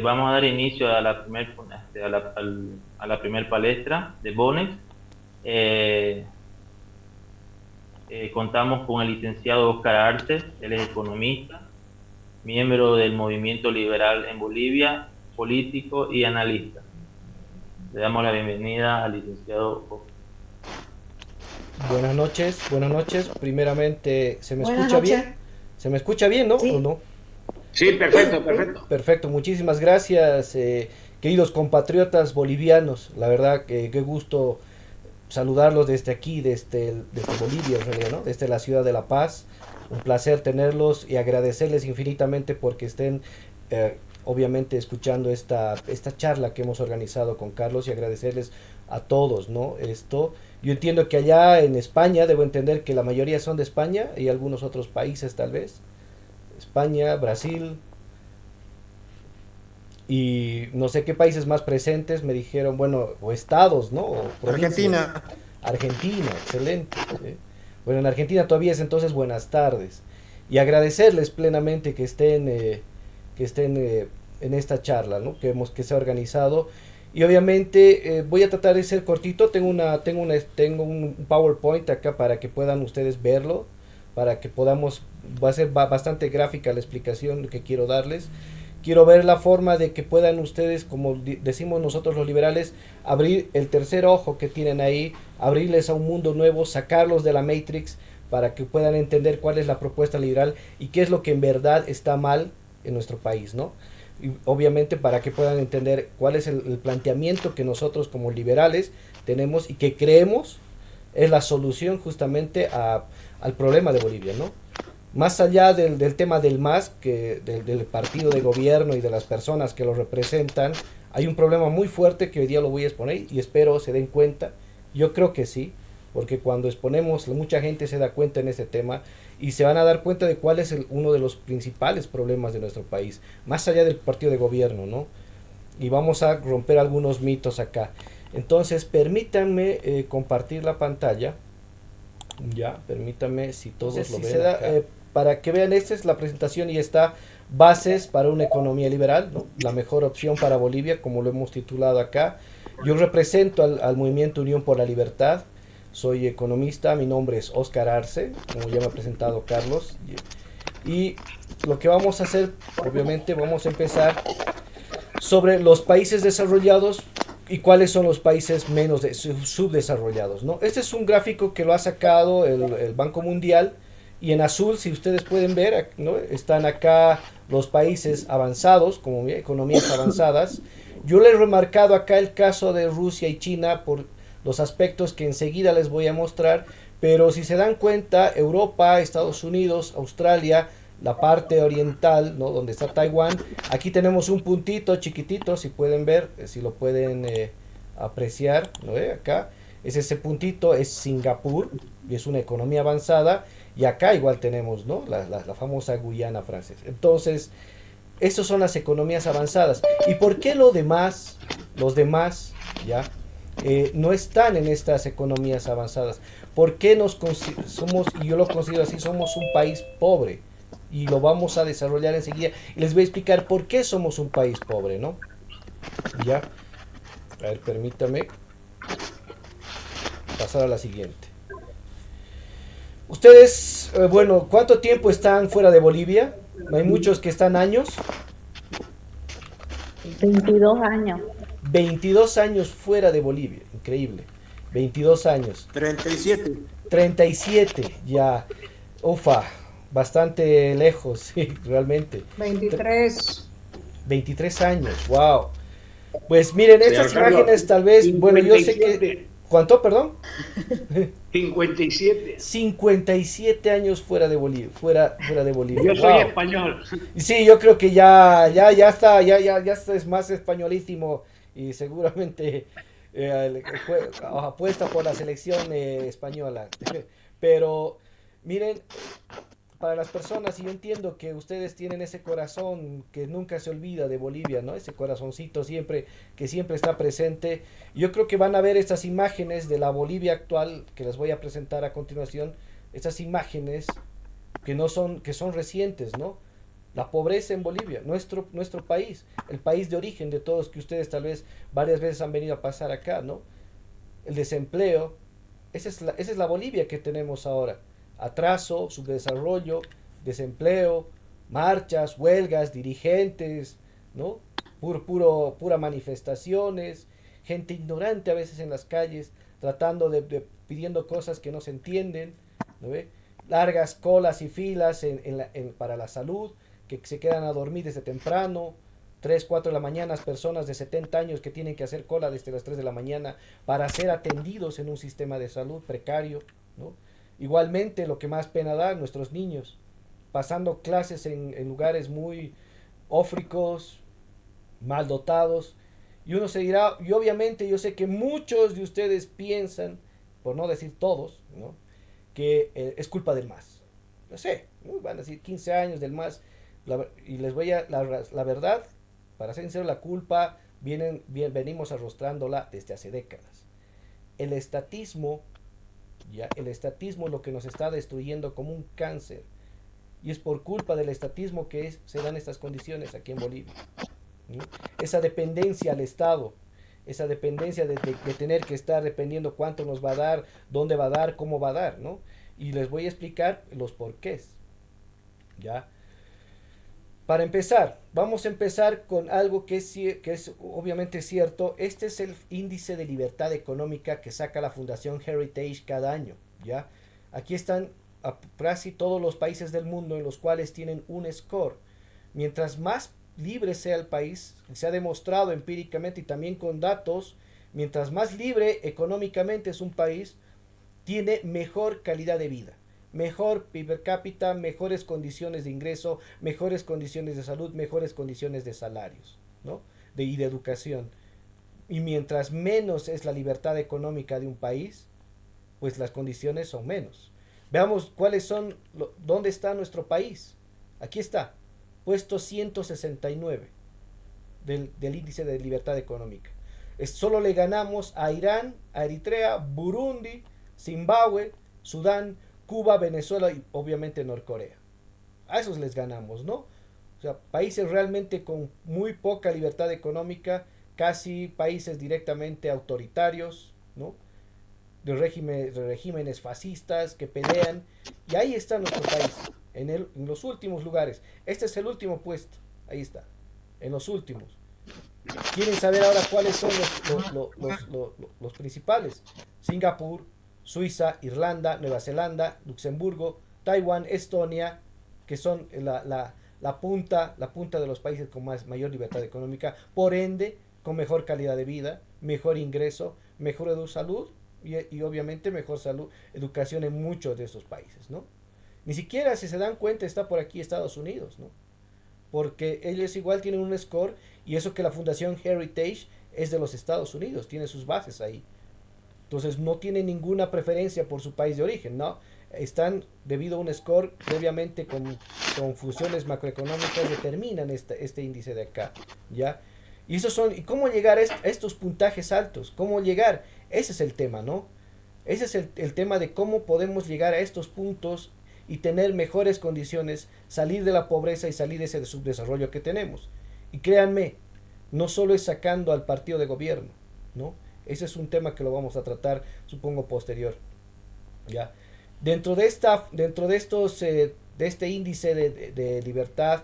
vamos a dar inicio a la primer palestra de Bonex. Contamos con el licenciado Oscar Arce, él es economista, miembro del Movimiento Liberal en Bolivia, político y analista. Le damos la bienvenida al licenciado Oscar. Buenas noches. Primeramente, ¿se me Buenas escucha bien? noches. ¿Se me escucha bien, no? ¿O Sí, no? Sí, perfecto, perfecto. Perfecto, muchísimas gracias, queridos compatriotas bolivianos. La verdad que qué gusto saludarlos desde aquí, desde Bolivia en realidad, ¿no? Desde la ciudad de La Paz. Un placer tenerlos y agradecerles infinitamente porque estén, obviamente, escuchando esta charla que hemos organizado con Carlos y agradecerles a todos, ¿no? Yo entiendo que allá en España, debo entender que la mayoría son de España y algunos otros países tal vez. España, Brasil y no sé qué países más presentes me dijeron, bueno, o estados, ¿no? O provincias. Argentina. Argentina, excelente. ¿Eh? Bueno, en Argentina todavía es entonces buenas tardes. Y agradecerles plenamente que estén en esta charla, ¿no? Que se ha organizado. Y obviamente voy a tratar de ser cortito. Tengo un PowerPoint acá para que puedan ustedes verlo, para que podamos, va a ser bastante gráfica la explicación que quiero darles. Quiero ver la forma de que puedan ustedes, como decimos nosotros los liberales, abrir el tercer ojo que tienen ahí, abrirles a un mundo nuevo, sacarlos de la Matrix para que puedan entender cuál es la propuesta liberal y qué es lo que en verdad está mal en nuestro país, ¿no? Y obviamente para que puedan entender cuál es el planteamiento que nosotros como liberales tenemos y que creemos es la solución justamente al problema de Bolivia, ¿no? Más allá del tema del MAS, del partido de gobierno y de las personas que lo representan, hay un problema muy fuerte que hoy día lo voy a exponer y espero se den cuenta. Yo creo que sí, porque cuando exponemos, mucha gente se da cuenta en ese tema y se van a dar cuenta de cuál es uno de los principales problemas de nuestro país, más allá del partido de gobierno, ¿no? Y vamos a romper algunos mitos acá. Entonces, permítanme compartir la pantalla. Ya, permítanme si todos entonces, lo si ven se da, para que vean, esta es la presentación y está bases para una economía liberal, ¿no? La mejor opción para Bolivia, como lo hemos titulado acá. Yo represento al movimiento Unión por la Libertad, soy economista, mi nombre es Oscar Arce, como ya me ha presentado Carlos. Y lo que vamos a hacer, obviamente, vamos a empezar sobre los países desarrollados y cuáles son los países menos subdesarrollados, ¿no? Este es un gráfico que lo ha sacado el Banco Mundial y en azul, si ustedes pueden ver, ¿no? Están acá los países avanzados, como economías avanzadas. Yo les he remarcado acá el caso de Rusia y China por los aspectos que enseguida les voy a mostrar, pero si se dan cuenta, Europa, Estados Unidos, Australia, la parte oriental, ¿no? Donde está Taiwán, aquí tenemos un puntito chiquitito, si pueden ver, si lo pueden apreciar, ¿no? Acá, ese puntito es Singapur, y es una economía avanzada, y acá igual tenemos, ¿no? La famosa Guyana francesa. Entonces, estas son las economías avanzadas. ¿Y por qué los demás, ya, no están en estas economías avanzadas? ¿Por qué somos, y yo lo considero así, somos un país pobre? Y lo vamos a desarrollar enseguida. Y les voy a explicar por qué somos un país pobre, ¿no? Ya. A ver, permítame pasar a la siguiente. Ustedes, bueno, ¿cuánto tiempo están fuera de Bolivia? Hay muchos que están años. 22 años. 22 años fuera de Bolivia, increíble. 22 años. 37. 37, ya. Ufa, bastante lejos, sí, realmente. 23. 23 años, wow. Pues miren, Señor estas Carlos, imágenes tal vez, bueno, yo sé que... 57. ¿Cuánto, perdón? 57. 57 años fuera de Bolivia, fuera de Bolivia. Yo soy Wow. español. Sí, yo creo que ya está, ya es más españolísimo y seguramente apuesta por la selección española. Pero miren, para las personas, y yo entiendo que ustedes tienen ese corazón que nunca se olvida de Bolivia, ¿no? Ese corazoncito siempre, que siempre está presente. Yo creo que van a ver estas imágenes de la Bolivia actual que les voy a presentar a continuación, estas imágenes que no son, que son recientes, ¿no? La pobreza en Bolivia, nuestro país, el país de origen de todos que ustedes tal vez varias veces han venido a pasar acá, ¿no? El desempleo, esa es la Bolivia que tenemos ahora. Atraso, subdesarrollo, desempleo, marchas, huelgas, dirigentes, ¿no? Pura manifestaciones, gente ignorante a veces en las calles, tratando pidiendo cosas que no se entienden, ¿no ve? Largas colas y filas para la salud, que se quedan a dormir desde temprano, 3 4 de la mañana, personas de 70 años que tienen que hacer cola desde las 3 de la mañana para ser atendidos en un sistema de salud precario, ¿no? Igualmente, lo que más pena da, nuestros niños, pasando clases en lugares muy ófricos, mal dotados, y uno se dirá, y obviamente yo sé que muchos de ustedes piensan, por no decir todos, ¿no? Que es culpa del MAS. Yo sé, ¿no? Van a decir 15 años del MAS, y les voy a, la verdad, para ser sincero, la culpa venimos arrastrándola desde hace décadas. El estatismo, ya, el estatismo es lo que nos está destruyendo como un cáncer. Y es por culpa del estatismo que se dan estas condiciones aquí en Bolivia, ¿no? Esa dependencia al Estado, esa dependencia de tener que estar dependiendo cuánto nos va a dar, dónde va a dar, cómo va a dar, ¿no? Y les voy a explicar los porqués, ¿ya? Para empezar, vamos a empezar con algo que es obviamente cierto. Este es el índice de libertad económica que saca la Fundación Heritage cada año, ¿ya? Aquí están casi todos los países del mundo en los cuales tienen un score. Mientras más libre sea el país, se ha demostrado empíricamente y también con datos, mientras más libre económicamente es un país, tiene mejor calidad de vida, mejor PIB per cápita, mejores condiciones de ingreso, mejores condiciones de salud, mejores condiciones de salarios, ¿no? Y de educación. Y mientras menos es la libertad económica de un país, pues las condiciones son menos. Veamos cuáles son, dónde está nuestro país. Aquí está, puesto 169 del índice de libertad económica. Solo le ganamos a Irán, a Eritrea, Burundi, Zimbabue, Sudán, Cuba, Venezuela y obviamente Norcorea. A esos les ganamos, ¿no? O sea, países realmente con muy poca libertad económica, casi países directamente autoritarios, ¿no? De regímenes fascistas que pelean. Y ahí está nuestro país, en los últimos lugares. Este es el último puesto, ahí está, en los últimos. ¿Quieren saber ahora cuáles son los principales? Singapur, Suiza, Irlanda, Nueva Zelanda, Luxemburgo, Taiwán, Estonia, que son la punta de los países con mayor libertad económica, por ende, con mejor calidad de vida, mejor ingreso, mejor salud y obviamente mejor salud, educación en muchos de esos países, ¿no? Ni siquiera, si se dan cuenta, está por aquí Estados Unidos, ¿no? Porque ellos igual tienen un score, y eso que la Fundación Heritage es de los Estados Unidos, tiene sus bases ahí. Entonces no tienen ninguna preferencia por su país de origen, ¿no? Están debido a un score, previamente con funciones macroeconómicas determinan este índice de acá, ¿ya? ¿Y cómo llegar a estos puntajes altos? ¿Cómo llegar? Ese es el tema, ¿no? Ese es el tema de cómo podemos llegar a estos puntos y tener mejores condiciones, salir de la pobreza y salir de ese subdesarrollo que tenemos. Y créanme, no solo es sacando al partido de gobierno, ¿no? Ese es un tema que lo vamos a tratar, supongo, posterior, ¿ya? Dentro de este índice de libertad,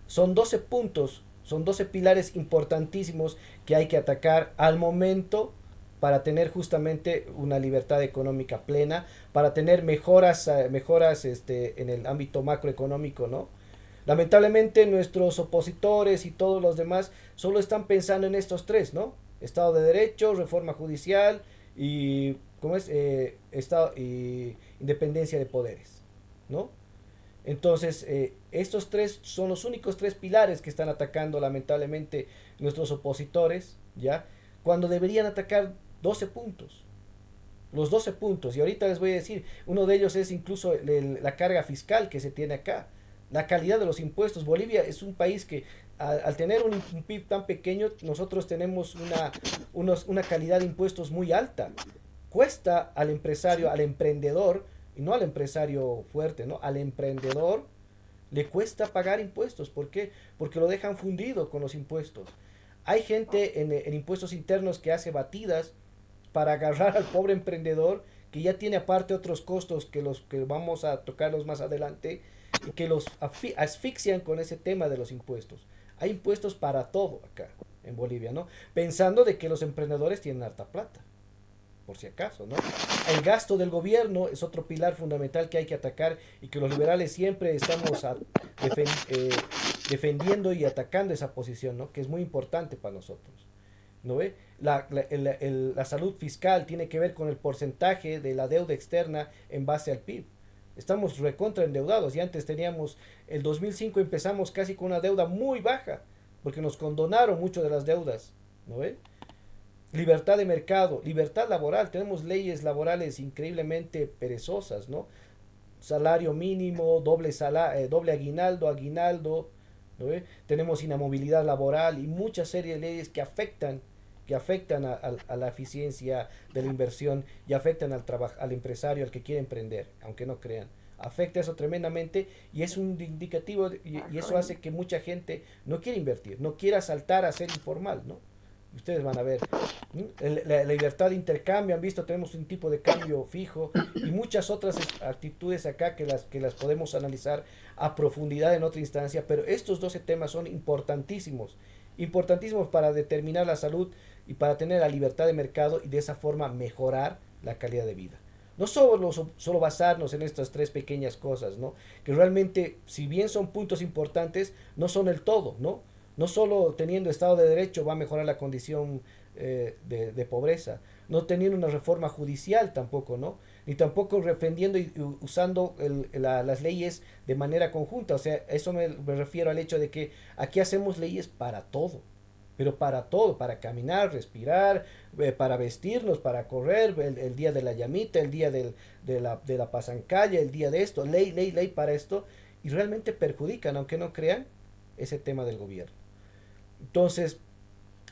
son 12 puntos, son 12 pilares importantísimos que hay que atacar al momento para tener justamente una libertad económica plena, para tener mejoras en el ámbito macroeconómico, ¿no? Lamentablemente nuestros opositores y todos los demás solo están pensando en estos tres, ¿no? Estado de Derecho, reforma judicial y Estado y independencia de poderes, ¿no? Entonces, estos tres son los únicos tres pilares que están atacando lamentablemente nuestros opositores, ¿ya? Cuando deberían atacar 12 puntos. Los 12 puntos. Y ahorita les voy a decir, uno de ellos es incluso la carga fiscal que se tiene acá. La calidad de los impuestos. Bolivia es un país que al tener un PIB tan pequeño, nosotros tenemos una calidad de impuestos muy alta. Cuesta al empresario, al emprendedor, y no al empresario fuerte, ¿no? Al emprendedor le cuesta pagar impuestos. ¿Por qué? Porque lo dejan fundido con los impuestos. Hay gente en impuestos internos que hace batidas para agarrar al pobre emprendedor que ya tiene aparte otros costos que los que vamos a tocarlos más adelante y que los asfixian con ese tema de los impuestos. Hay impuestos para todo acá en Bolivia, ¿no? Pensando de que los emprendedores tienen harta plata, por si acaso, ¿no? El gasto del gobierno es otro pilar fundamental que hay que atacar y que los liberales siempre estamos defendiendo y atacando esa posición, ¿no? Que es muy importante para nosotros. ¿No ve? La salud fiscal tiene que ver con el porcentaje de la deuda externa en base al PIB. Estamos recontra endeudados y antes teníamos, el 2005 empezamos casi con una deuda muy baja, porque nos condonaron mucho de las deudas, ¿no ve? Libertad de mercado, libertad laboral, tenemos leyes laborales increíblemente perezosas, ¿no? Salario mínimo, doble aguinaldo, ¿no ve? Tenemos inamovilidad laboral y mucha serie de leyes que afectan a la eficiencia de la inversión y afectan al empresario, al que quiere emprender, aunque no crean. Afecta eso tremendamente y es un indicativo y eso hace que mucha gente no quiera invertir, no quiera saltar a ser informal, ¿no? Ustedes van a ver, la libertad de intercambio, han visto, tenemos un tipo de cambio fijo y muchas otras actitudes acá que las podemos analizar a profundidad en otra instancia, pero estos 12 temas son importantísimos, importantísimos para determinar la salud y para tener la libertad de mercado y de esa forma mejorar la calidad de vida. No solo basarnos en estas tres pequeñas cosas, ¿no? Que realmente, si bien son puntos importantes, no son el todo, ¿no? No solo teniendo Estado de Derecho va a mejorar la condición de pobreza, no teniendo una reforma judicial tampoco, ¿no? Ni tampoco defendiendo y usando las leyes de manera conjunta. O sea, eso me refiero al hecho de que aquí hacemos leyes para todo, pero para todo, para caminar, respirar, para vestirnos, para correr, el día de la llamita, el día de la pasancalla, el día de esto, ley para esto, y realmente perjudican, aunque no crean, ese tema del gobierno. Entonces,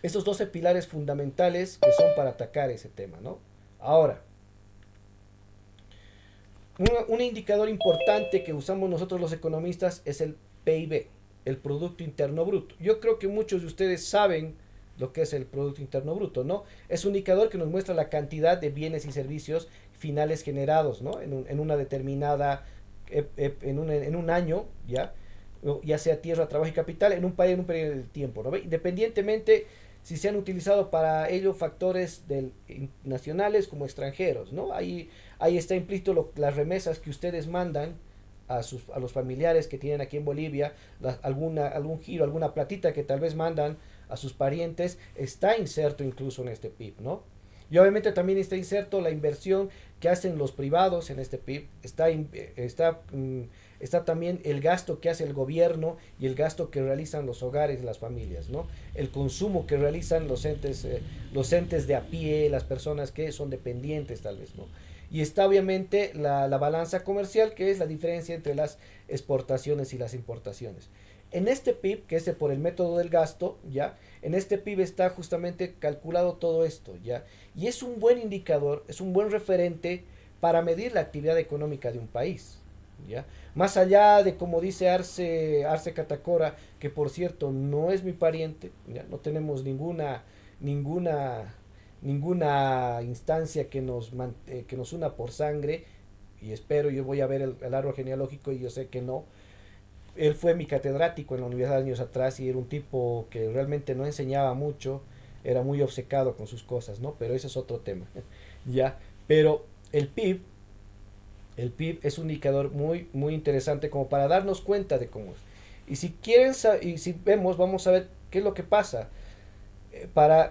estos 12 pilares fundamentales que son para atacar ese tema, ¿no? Ahora, un indicador importante que usamos nosotros los economistas es el PIB, el Producto Interno Bruto. Yo creo que muchos de ustedes saben lo que es el Producto Interno Bruto, ¿no? Es un indicador que nos muestra la cantidad de bienes y servicios finales generados, ¿no? En una determinada, en un año, ya sea tierra, trabajo y capital, en un país, en un periodo de tiempo, ¿no? Independientemente si se han utilizado para ello factores nacionales como extranjeros, ¿no? Ahí está implícito las remesas que ustedes mandan a los familiares que tienen aquí en Bolivia, algún giro, alguna platita que tal vez mandan a sus parientes, está inserto incluso en este PIB, ¿no? Y obviamente también está inserto la inversión que hacen los privados en este PIB, está también el gasto que hace el gobierno y el gasto que realizan los hogares y las familias, ¿no? El consumo que realizan los entes de a pie, las personas que son dependientes tal vez, ¿no? Y está obviamente la balanza comercial, que es la diferencia entre las exportaciones y las importaciones. En este PIB, que es por el método del gasto, ¿ya? En este PIB está justamente calculado todo esto, ¿ya? Y es un buen indicador, es un buen referente para medir la actividad económica de un país, ¿ya? Más allá de, como dice Arce Catacora, que por cierto no es mi pariente, ¿ya? No tenemos ninguna instancia que nos una por sangre, y espero, yo voy a ver el árbol genealógico y yo sé que no. Él fue mi catedrático en la universidad años atrás y era un tipo que realmente no enseñaba mucho, era muy obcecado con sus cosas, ¿no? Pero ese es otro tema, ¿ya? Pero el PIB es un indicador muy, muy interesante como para darnos cuenta de cómo es. Y si quieren, y si vemos, vamos a ver qué es lo que pasa.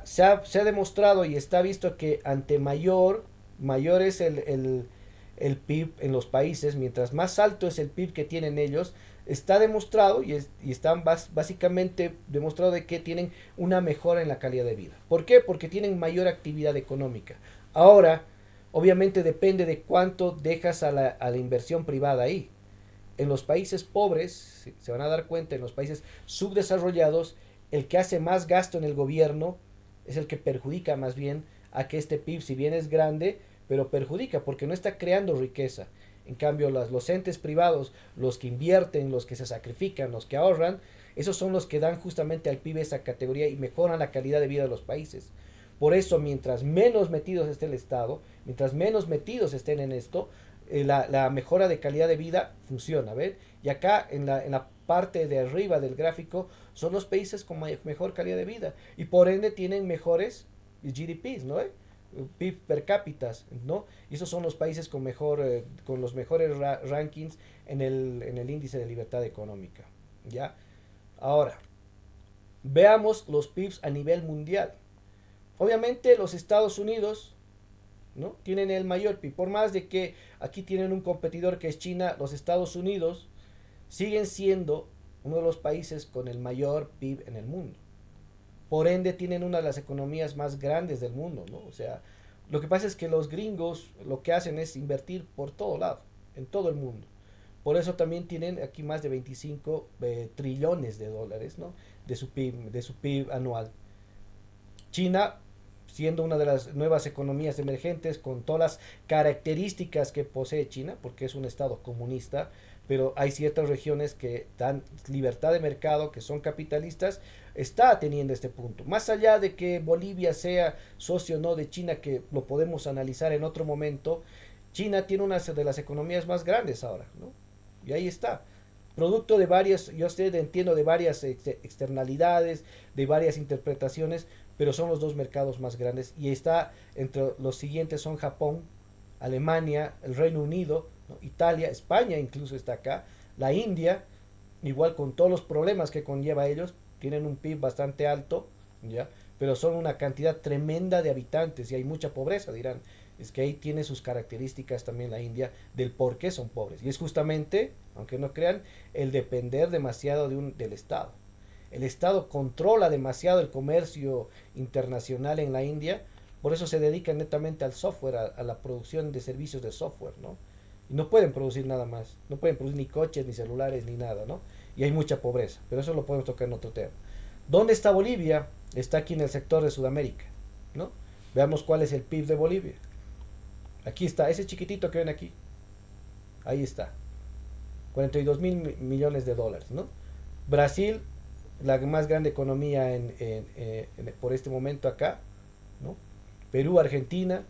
Se ha demostrado y está visto que ante mayor es el PIB en los países, mientras más alto es el PIB que tienen ellos, está demostrado y están básicamente demostrado de que tienen una mejora en la calidad de vida. ¿Por qué? Porque tienen mayor actividad económica. Ahora, obviamente depende de cuánto dejas a la inversión privada ahí. En los países pobres, se van a dar cuenta, en los países subdesarrollados, el que hace más gasto en el gobierno es el que perjudica más bien a que este PIB, si bien es grande, pero perjudica porque no está creando riqueza. En cambio, los entes privados, los que invierten, los que se sacrifican, los que ahorran, esos son los que dan justamente al PIB esa categoría y mejoran la calidad de vida de los países. Por eso, mientras menos metidos esté el Estado, mientras menos metidos estén en esto, la mejora de calidad de vida funciona, ¿ven? Y acá en la parte de arriba del gráfico son los países con mejor calidad de vida y por ende tienen mejores GDPs, ¿no? PIB per cápita, ¿no? Y esos son los países con con los mejores rankings en el índice de libertad económica, ¿ya? Ahora, veamos los PIBs a nivel mundial. Obviamente los Estados Unidos, ¿no?, tienen el mayor PIB. Por más de que aquí tienen un competidor que es China, los Estados Unidos siguen siendo uno de los países con el mayor PIB en el mundo. Por ende tienen una de las economías más grandes del mundo, ¿no? O sea, lo que pasa es que los gringos lo que hacen es invertir por todo lado, en todo el mundo. Por eso también tienen aquí más de 25 trillones de dólares, ¿no?, de su PIB anual. China, siendo una de las nuevas economías emergentes, con todas las características que posee China, porque es un estado comunista, pero hay ciertas regiones que dan libertad de mercado, que son capitalistas, está teniendo este punto. Más allá de que Bolivia sea socio o no de China, que lo podemos analizar en otro momento, China tiene una de las economías más grandes ahora, ¿no? Y ahí está. Producto de varias, yo entiendo de varias externalidades, de varias interpretaciones, pero son los dos mercados más grandes y está entre los siguientes son Japón, Alemania, el Reino Unido, ¿no?, Italia, España incluso está acá, la India, igual con todos los problemas que conlleva ellos, tienen un PIB bastante alto, ¿ya?, pero son una cantidad tremenda de habitantes y hay mucha pobreza, dirán. Es que ahí tiene sus características también la India del por qué son pobres. Y es justamente, aunque no crean, el depender demasiado del Estado. El Estado controla demasiado el comercio internacional en la India, por eso se dedican netamente al software, a la producción de servicios de software, ¿no? Y no pueden producir nada más, no pueden producir ni coches, ni celulares, ni nada, ¿no? Y hay mucha pobreza, pero eso lo podemos tocar en otro tema. ¿Dónde está Bolivia? Está aquí en el sector de Sudamérica, ¿no? Veamos cuál es el PIB de Bolivia. Aquí está, ese chiquitito que ven aquí. Ahí está. 42 mil millones de dólares, ¿no? Brasil, la más grande economía por este momento acá, ¿no? Perú, Argentina,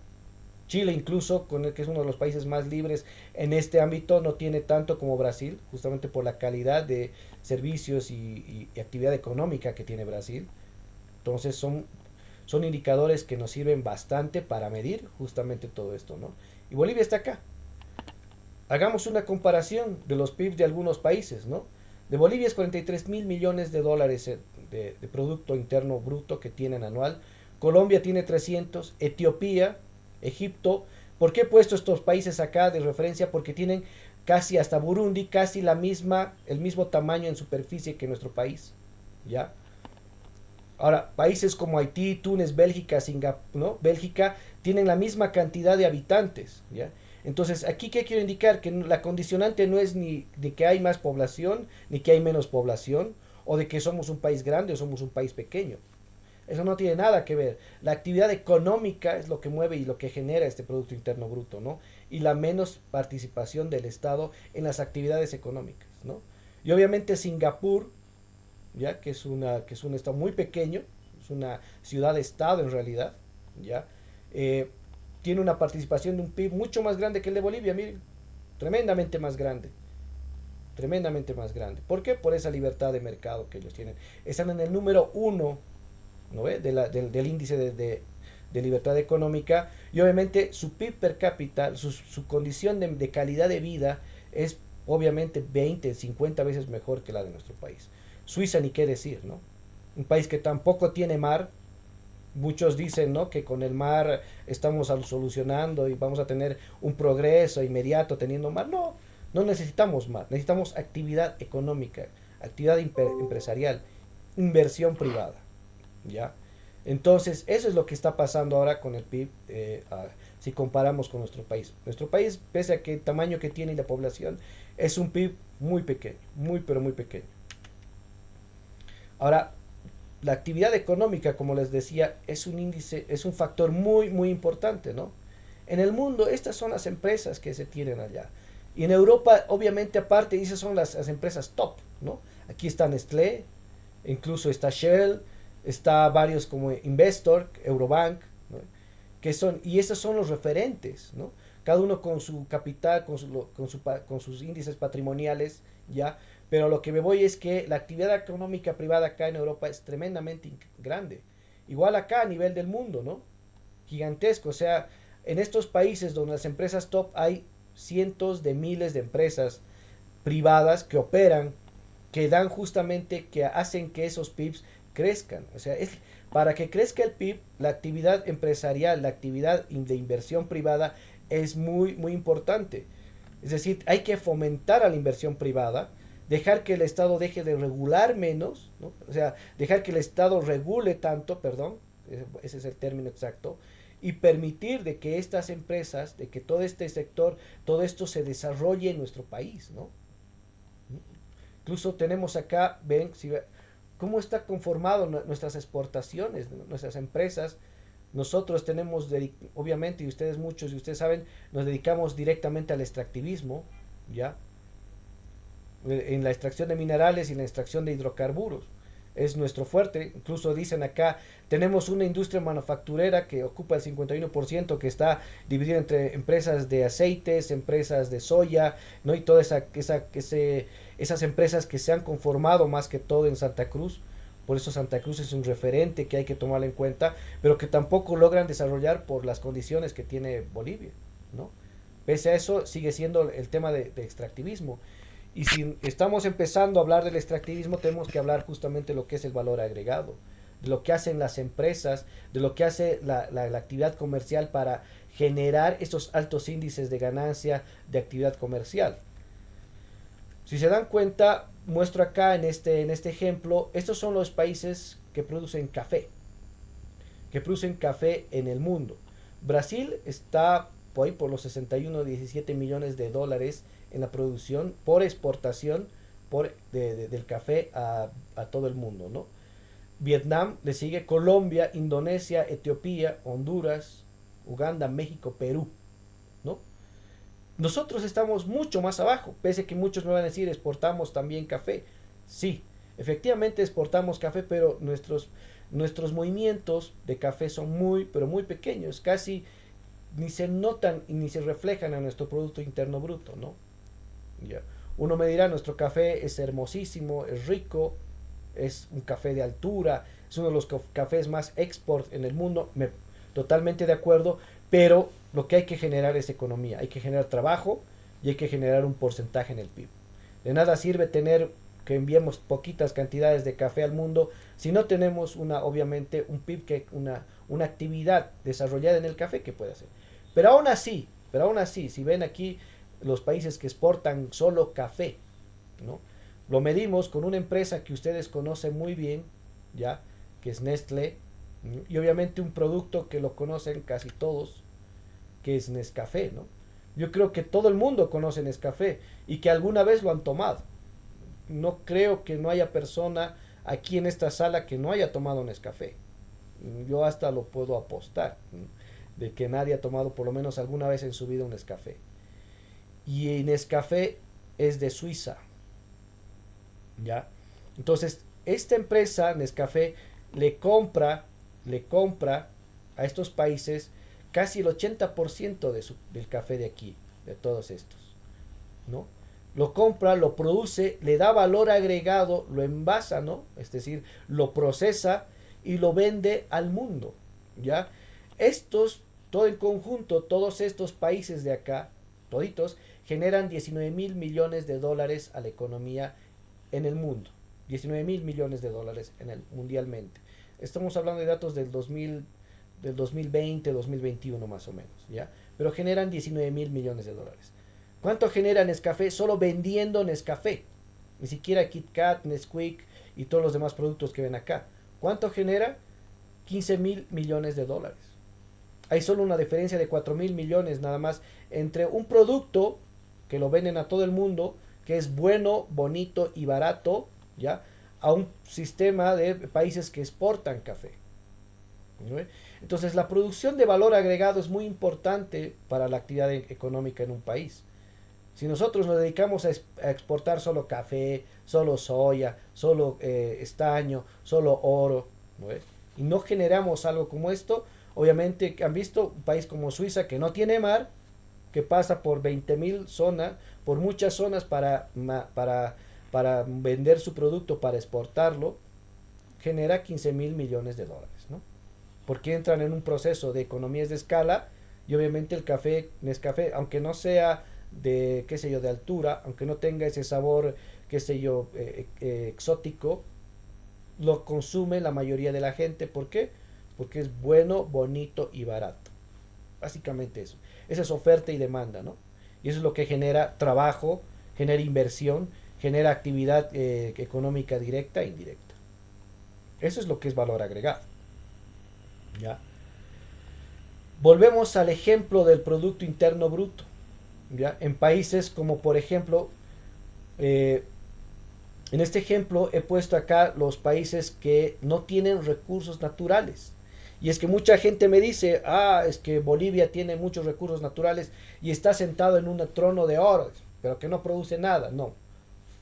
Chile incluso, que es uno de los países más libres en este ámbito, no tiene tanto como Brasil, justamente por la calidad de servicios y actividad económica que tiene Brasil. Entonces son indicadores que nos sirven bastante para medir justamente todo esto, ¿no? Y Bolivia está acá. Hagamos una comparación de los PIB de algunos países, ¿no? De Bolivia es 43 mil millones de dólares de Producto Interno Bruto que tienen anual. Colombia tiene 300, Etiopía, Egipto. ¿Por qué he puesto estos países acá de referencia? Porque tienen casi hasta Burundi, casi el mismo tamaño en superficie que nuestro país, ¿ya? Ahora, países como Haití, Túnez, Bélgica, Singapur, ¿no?, Bélgica, tienen la misma cantidad de habitantes, ¿ya? Entonces, aquí, ¿qué quiero indicar? Que la condicionante no es ni de que hay más población, ni que hay menos población, o de que somos un país grande o somos un país pequeño. Eso no tiene nada que ver. La actividad económica es lo que mueve y lo que genera este Producto Interno Bruto, ¿no? Y la menos participación del Estado en las actividades económicas, ¿no? Y obviamente Singapur, ya que es un estado muy pequeño, es una ciudad-estado en realidad, ya, tiene una participación de un PIB mucho más grande que el de Bolivia, miren, tremendamente más grande. ¿Por qué? Por esa libertad de mercado que ellos tienen. Están en el número 1, ¿no ve?, del índice de libertad económica, y obviamente su PIB per cápita, su condición de calidad de vida es obviamente 20, 50 veces mejor que la de nuestro país. Suiza ni qué decir, ¿no? Un país que tampoco tiene mar. Muchos dicen, ¿no?, que con el mar estamos solucionando y vamos a tener un progreso inmediato teniendo mar. No, no necesitamos mar, necesitamos actividad económica, actividad empresarial, inversión privada, ¿ya? Entonces, eso es lo que está pasando ahora con el PIB, si comparamos con nuestro país. Nuestro país, pese a que el tamaño que tiene y la población, es un PIB muy pequeño, pero muy pequeño. Ahora, la actividad económica, como les decía, es un factor muy importante, ¿no? En el mundo, estas son las empresas que se tienen allá. Y en Europa, obviamente, aparte, esas son las empresas top, ¿no? Aquí está Nestlé, incluso está Shell, está varios como Investor, Eurobank, ¿no? Que son, y esos son los referentes, ¿no? Cada uno con su capital, con sus índices patrimoniales, ¿ya? Pero lo que me voy es que la actividad económica privada acá en Europa es tremendamente grande. Igual acá a nivel del mundo, ¿no? Gigantesco. O sea, en estos países donde las empresas top hay cientos de miles de empresas privadas que operan, que dan justamente, que hacen que esos PIBs crezcan. O sea, para que crezca el PIB, la actividad empresarial, la actividad de inversión privada es muy, muy importante. Es decir, hay que fomentar a la inversión privada, dejar que el Estado deje de regular menos, ¿no? O sea, dejar que el Estado regule tanto, perdón, ese es el término exacto, y permitir de que estas empresas, de que todo este sector, todo esto se desarrolle en nuestro país, ¿no? Incluso tenemos acá, ven, si ve, cómo está conformado nuestras exportaciones, nuestras empresas. Nosotros tenemos, obviamente, y ustedes muchos, y ustedes saben, nos dedicamos directamente al extractivismo, ¿ya? En la extracción de minerales y en la extracción de hidrocarburos. Es nuestro fuerte. Incluso dicen acá, tenemos una industria manufacturera que ocupa el 51%, que está dividida entre empresas de aceites, empresas de soya, ¿no? Y todas esas empresas que se han conformado más que todo en Santa Cruz. Por eso Santa Cruz es un referente que hay que tomarlo en cuenta, pero que tampoco logran desarrollar por las condiciones que tiene Bolivia, ¿no? Pese a eso, sigue siendo el tema de extractivismo. Y si estamos empezando a hablar del extractivismo, tenemos que hablar justamente de lo que es el valor agregado, de lo que hacen las empresas, de lo que hace la actividad comercial para generar esos altos índices de ganancia de actividad comercial. Si se dan cuenta, muestro acá en este ejemplo, estos son los países que producen café en el mundo. Brasil está por ahí por los 61-17 millones de dólares en la producción por exportación del café a todo el mundo, ¿no? Vietnam le sigue, Colombia, Indonesia, Etiopía, Honduras, Uganda, México, Perú, ¿no? Nosotros estamos mucho más abajo, pese a que muchos me van a decir exportamos también café. Sí, efectivamente exportamos café, pero nuestros movimientos de café son muy, pero muy pequeños, casi ni se notan y ni se reflejan en nuestro Producto Interno Bruto, ¿no? Ya. Uno me dirá, nuestro café es hermosísimo, es rico, es un café de altura, es uno de los cafés más export en el mundo, totalmente de acuerdo, pero lo que hay que generar es economía, hay que generar trabajo y hay que generar un porcentaje en el PIB. De nada sirve tener que enviemos poquitas cantidades de café al mundo si no tenemos obviamente un PIB, una actividad desarrollada en el café que puede hacer. Pero aún así, si ven aquí los países que exportan solo café, ¿no? Lo medimos con una empresa que ustedes conocen muy bien, ¿ya? Que es Nestlé, y obviamente un producto que lo conocen casi todos, que es Nescafé, ¿no? Yo creo que todo el mundo conoce Nescafé y que alguna vez lo han tomado. No creo que no haya persona aquí en esta sala que no haya tomado Nescafé. Yo hasta lo puedo apostar, ¿no? De que nadie ha tomado por lo menos alguna vez en su vida un Nescafé. Y Nescafé es de Suiza, ¿ya? Entonces, esta empresa, Nescafé, le compra a estos países casi el 80% del café de aquí, de todos estos, ¿no? Lo compra, lo produce, le da valor agregado, lo envasa, ¿no? Es decir, lo procesa y lo vende al mundo, ¿ya? Todo en conjunto, todos estos países de acá, toditos, generan 19 mil millones de dólares a la economía en el mundo. 19 mil millones de dólares mundialmente. Estamos hablando de datos del 2020, 2021 más o menos, ¿ya? Pero generan 19 mil millones de dólares. ¿Cuánto genera Nescafé solo vendiendo Nescafé? Ni siquiera KitKat, Nesquik y todos los demás productos que ven acá. ¿Cuánto genera? 15 mil millones de dólares. Hay solo una diferencia de 4 mil millones nada más entre un producto que lo venden a todo el mundo, que es bueno, bonito y barato, ¿ya? A un sistema de países que exportan café, ¿no? Entonces la producción de valor agregado es muy importante para la actividad económica en un país. Si nosotros nos dedicamos a exportar solo café, solo soya, solo estaño, solo oro, ¿no es? Y no generamos algo como esto, obviamente han visto un país como Suiza que no tiene mar, que pasa por 20.000 zonas, por muchas zonas para vender su producto, para exportarlo, genera 15.000 millones de dólares, ¿no? Porque entran en un proceso de economías de escala y obviamente el café, Nescafé, aunque no sea de, qué sé yo, de altura, aunque no tenga ese sabor, qué sé yo, exótico, lo consume la mayoría de la gente. ¿Por qué? Porque es bueno, bonito y barato. Básicamente eso. Esa es oferta y demanda, ¿no? Y eso es lo que genera trabajo, genera inversión, genera actividad económica directa e indirecta. Eso es lo que es valor agregado. ¿Ya? Volvemos al ejemplo del Producto Interno Bruto. ¿Ya? En países como por ejemplo, eh, en este ejemplo he puesto acá los países que no tienen recursos naturales. Y es que mucha gente me dice, es que Bolivia tiene muchos recursos naturales y está sentado en un trono de oro, pero que no produce nada. No,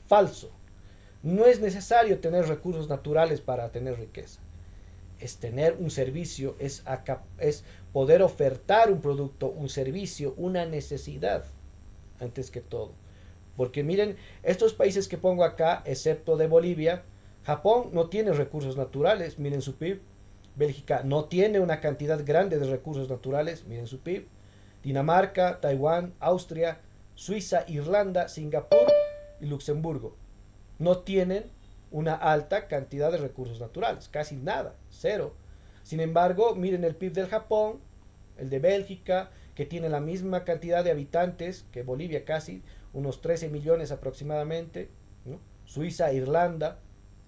falso. No es necesario tener recursos naturales para tener riqueza. Es tener un servicio, es poder ofertar un producto, un servicio, una necesidad, antes que todo. Porque miren, estos países que pongo acá, excepto de Bolivia, Japón no tiene recursos naturales, miren su PIB. Bélgica no tiene una cantidad grande de recursos naturales, miren su PIB. Dinamarca, Taiwán, Austria, Suiza, Irlanda, Singapur y Luxemburgo no tienen una alta cantidad de recursos naturales, casi nada, cero. Sin embargo, miren el PIB del Japón, el de Bélgica, que tiene la misma cantidad de habitantes que Bolivia, casi unos 13 millones aproximadamente, ¿no? Suiza, Irlanda,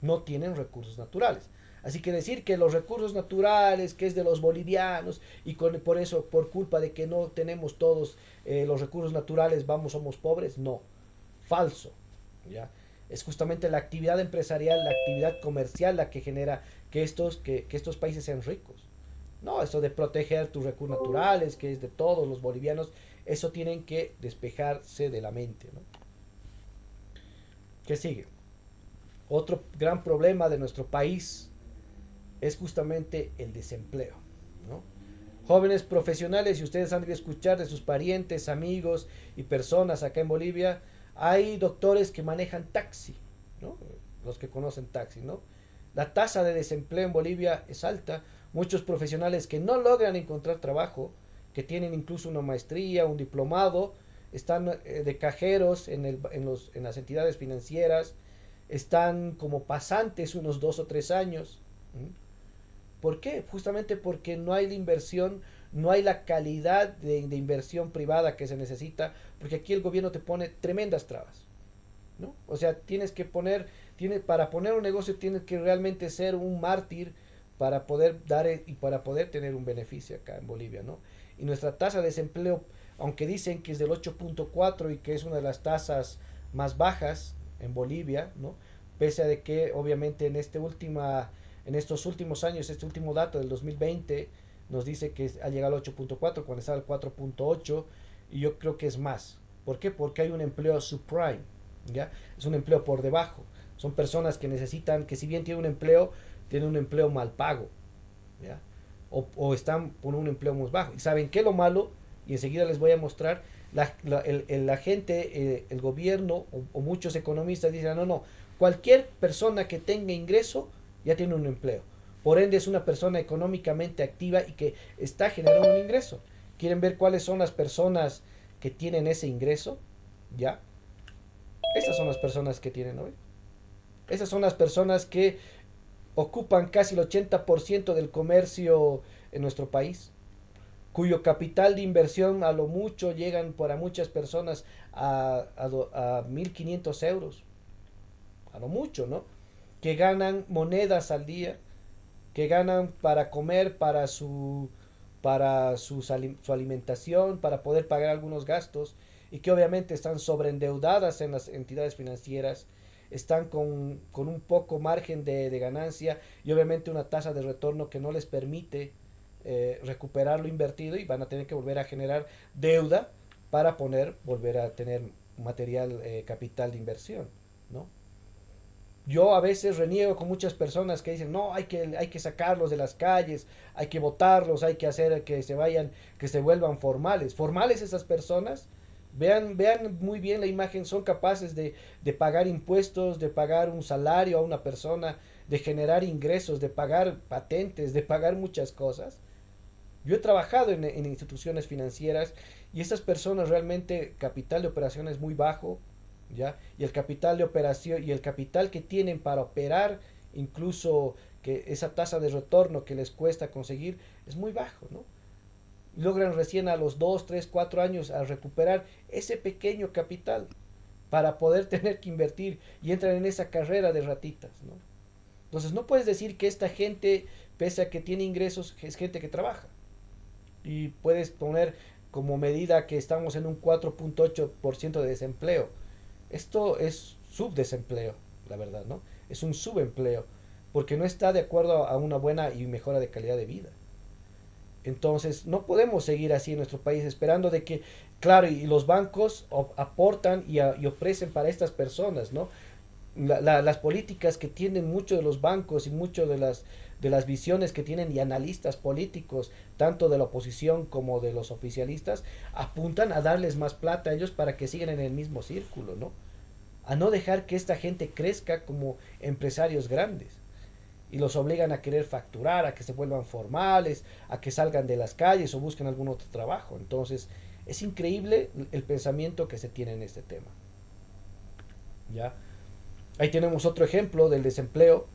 no tienen recursos naturales. Así que decir que los recursos naturales, que es de los bolivianos, y por eso, por culpa de que no tenemos todos los recursos naturales, somos pobres, no, falso, ¿ya? Es justamente la actividad empresarial, la actividad comercial la que genera que estos países sean ricos. No, eso de proteger tus recursos naturales, que es de todos los bolivianos, eso tienen que despejarse de la mente, ¿no? ¿Qué sigue? Otro gran problema de nuestro país es justamente el desempleo, ¿no? Jóvenes profesionales, si ustedes han de escuchar de sus parientes, amigos y personas acá en Bolivia, hay doctores que manejan taxi, ¿no? Los que conocen taxi, ¿no? La tasa de desempleo en Bolivia es alta. Muchos profesionales que no logran encontrar trabajo, que tienen incluso una maestría, un diplomado, están de cajeros en las entidades financieras, están como pasantes unos 2 o 3 años. ¿Por qué? Justamente porque no hay la inversión, no hay la calidad de inversión privada que se necesita, porque aquí el gobierno te pone tremendas trabas, ¿no? O sea, para poner un negocio tienes que realmente ser un mártir para poder dar y para poder tener un beneficio acá en Bolivia, ¿no? Y nuestra tasa de desempleo, aunque dicen que es del 8.4 y que es una de las tasas más bajas en Bolivia, ¿no? Pese a de que obviamente en estos últimos años, este último dato del 2020 nos dice que ha llegado al 8.4 cuando estaba al 4.8 y yo creo que es más. ¿Por qué? Porque hay un empleo subprime, ¿ya? Es un empleo por debajo. Son personas que necesitan, que si bien tienen un empleo mal pago, ¿ya? O están por un empleo muy bajo. ¿Y saben qué es lo malo? Y enseguida les voy a mostrar. La gente, el gobierno o muchos economistas dicen, no, cualquier persona que tenga ingreso ya tiene un empleo. Por ende es una persona económicamente activa y que está generando un ingreso. ¿Quieren ver cuáles son las personas que tienen ese ingreso? ¿Ya? Estas son las personas que tienen hoy. Esas son las personas que ocupan casi el 80% del comercio en nuestro país, cuyo capital de inversión a lo mucho llegan para muchas personas a 1.500 euros. A lo mucho, ¿no? Que ganan monedas al día, que ganan para comer, su alimentación, para poder pagar algunos gastos, y que obviamente están sobreendeudadas en las entidades financieras, están con un poco margen de ganancia y obviamente una tasa de retorno que no les permite recuperar lo invertido y van a tener que volver a generar deuda para volver a tener material, capital de inversión, ¿no? Yo a veces reniego con muchas personas que dicen, no, hay que sacarlos de las calles, hay que votarlos, hay que hacer que se vayan, que se vuelvan formales. Formales esas personas, vean muy bien la imagen, son capaces de pagar impuestos, de pagar un salario a una persona, de generar ingresos, de pagar patentes, de pagar muchas cosas. Yo he trabajado en instituciones financieras y esas personas realmente capital de operaciones muy bajo, ¿ya? Y el capital de operación y el capital que tienen para operar, incluso que esa tasa de retorno que les cuesta conseguir es muy bajo, ¿no? Logran recién a los 2 3 4 años a recuperar ese pequeño capital para poder tener que invertir y entran en esa carrera de ratitas, ¿no? Entonces no puedes decir que esta gente, pese a que tiene ingresos, es gente que trabaja. Y puedes poner como medida que estamos en un 4.8% de desempleo. Esto es subdesempleo, la verdad, ¿no? Es un subempleo, porque no está de acuerdo a una buena y mejora de calidad de vida. Entonces, no podemos seguir así en nuestro país esperando de que, claro, y los bancos aportan y ofrecen para estas personas, ¿no? Las políticas que tienen muchos de los bancos y muchas de las visiones que tienen y analistas políticos, tanto de la oposición como de los oficialistas, apuntan a darles más plata a ellos para que sigan en el mismo círculo, ¿no? A no dejar que esta gente crezca como empresarios grandes. Y los obligan a querer facturar, a que se vuelvan formales, a que salgan de las calles o busquen algún otro trabajo. Entonces, es increíble el pensamiento que se tiene en este tema. ¿Ya? Ahí tenemos otro ejemplo del desempleo,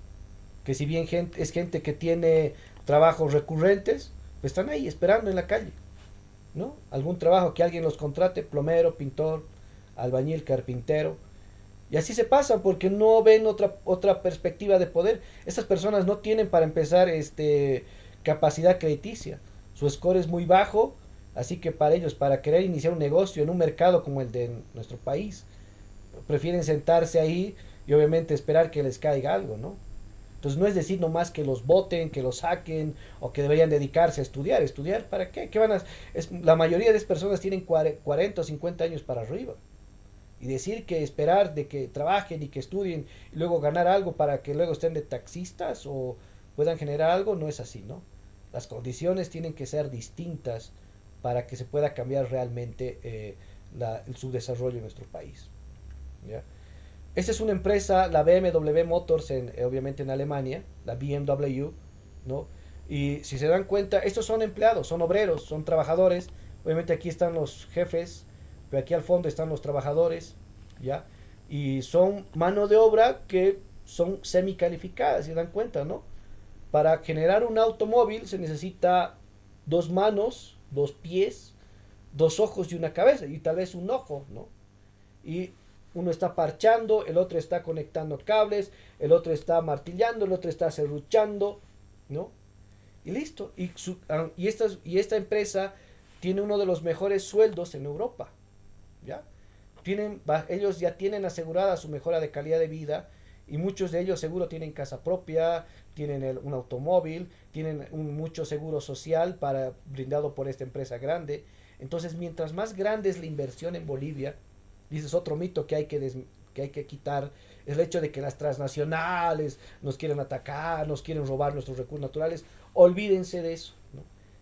que si bien es gente que tiene trabajos recurrentes, pues están ahí esperando en la calle, ¿no? Algún trabajo que alguien los contrate, plomero, pintor, albañil, carpintero, y así se pasan porque no ven otra perspectiva de poder. Estas personas no tienen para empezar capacidad crediticia. Su score es muy bajo, así que para ellos, para querer iniciar un negocio en un mercado como el de nuestro país, prefieren sentarse ahí y obviamente esperar que les caiga algo, ¿no? Entonces no es decir nomás que los voten, que los saquen o que deberían dedicarse a estudiar. ¿Estudiar para qué? La mayoría de las personas tienen 40 o 50 años para arriba. Y decir que esperar de que trabajen y que estudien y luego ganar algo para que luego estén de taxistas o puedan generar algo, no es así, ¿no? Las condiciones tienen que ser distintas para que se pueda cambiar realmente el subdesarrollo en nuestro país, ¿ya? Esta es una empresa, la BMW Motors, obviamente en Alemania, la BMW, ¿no? Y si se dan cuenta, estos son empleados, son obreros, son trabajadores. Obviamente aquí están los jefes, pero aquí al fondo están los trabajadores, ¿ya? Y son mano de obra que son semicalificadas, si se dan cuenta, ¿no? Para generar un automóvil se necesita 2 manos, 2 pies, 2 ojos y una cabeza, y tal vez un ojo, ¿no? Y uno está parchando, el otro está conectando cables, el otro está martillando, el otro está serruchando, ¿no? Y listo. Y esta empresa tiene uno de los mejores sueldos en Europa, ¿ya? Ellos ya tienen asegurada su mejora de calidad de vida y muchos de ellos seguro tienen casa propia, tienen un automóvil, tienen mucho seguro social brindado por esta empresa grande. Entonces, mientras más grande es la inversión en Bolivia, y ese es otro mito que hay que quitar, es el hecho de que las transnacionales nos quieren atacar, nos quieren robar nuestros recursos naturales. Olvídense de eso, ¿no?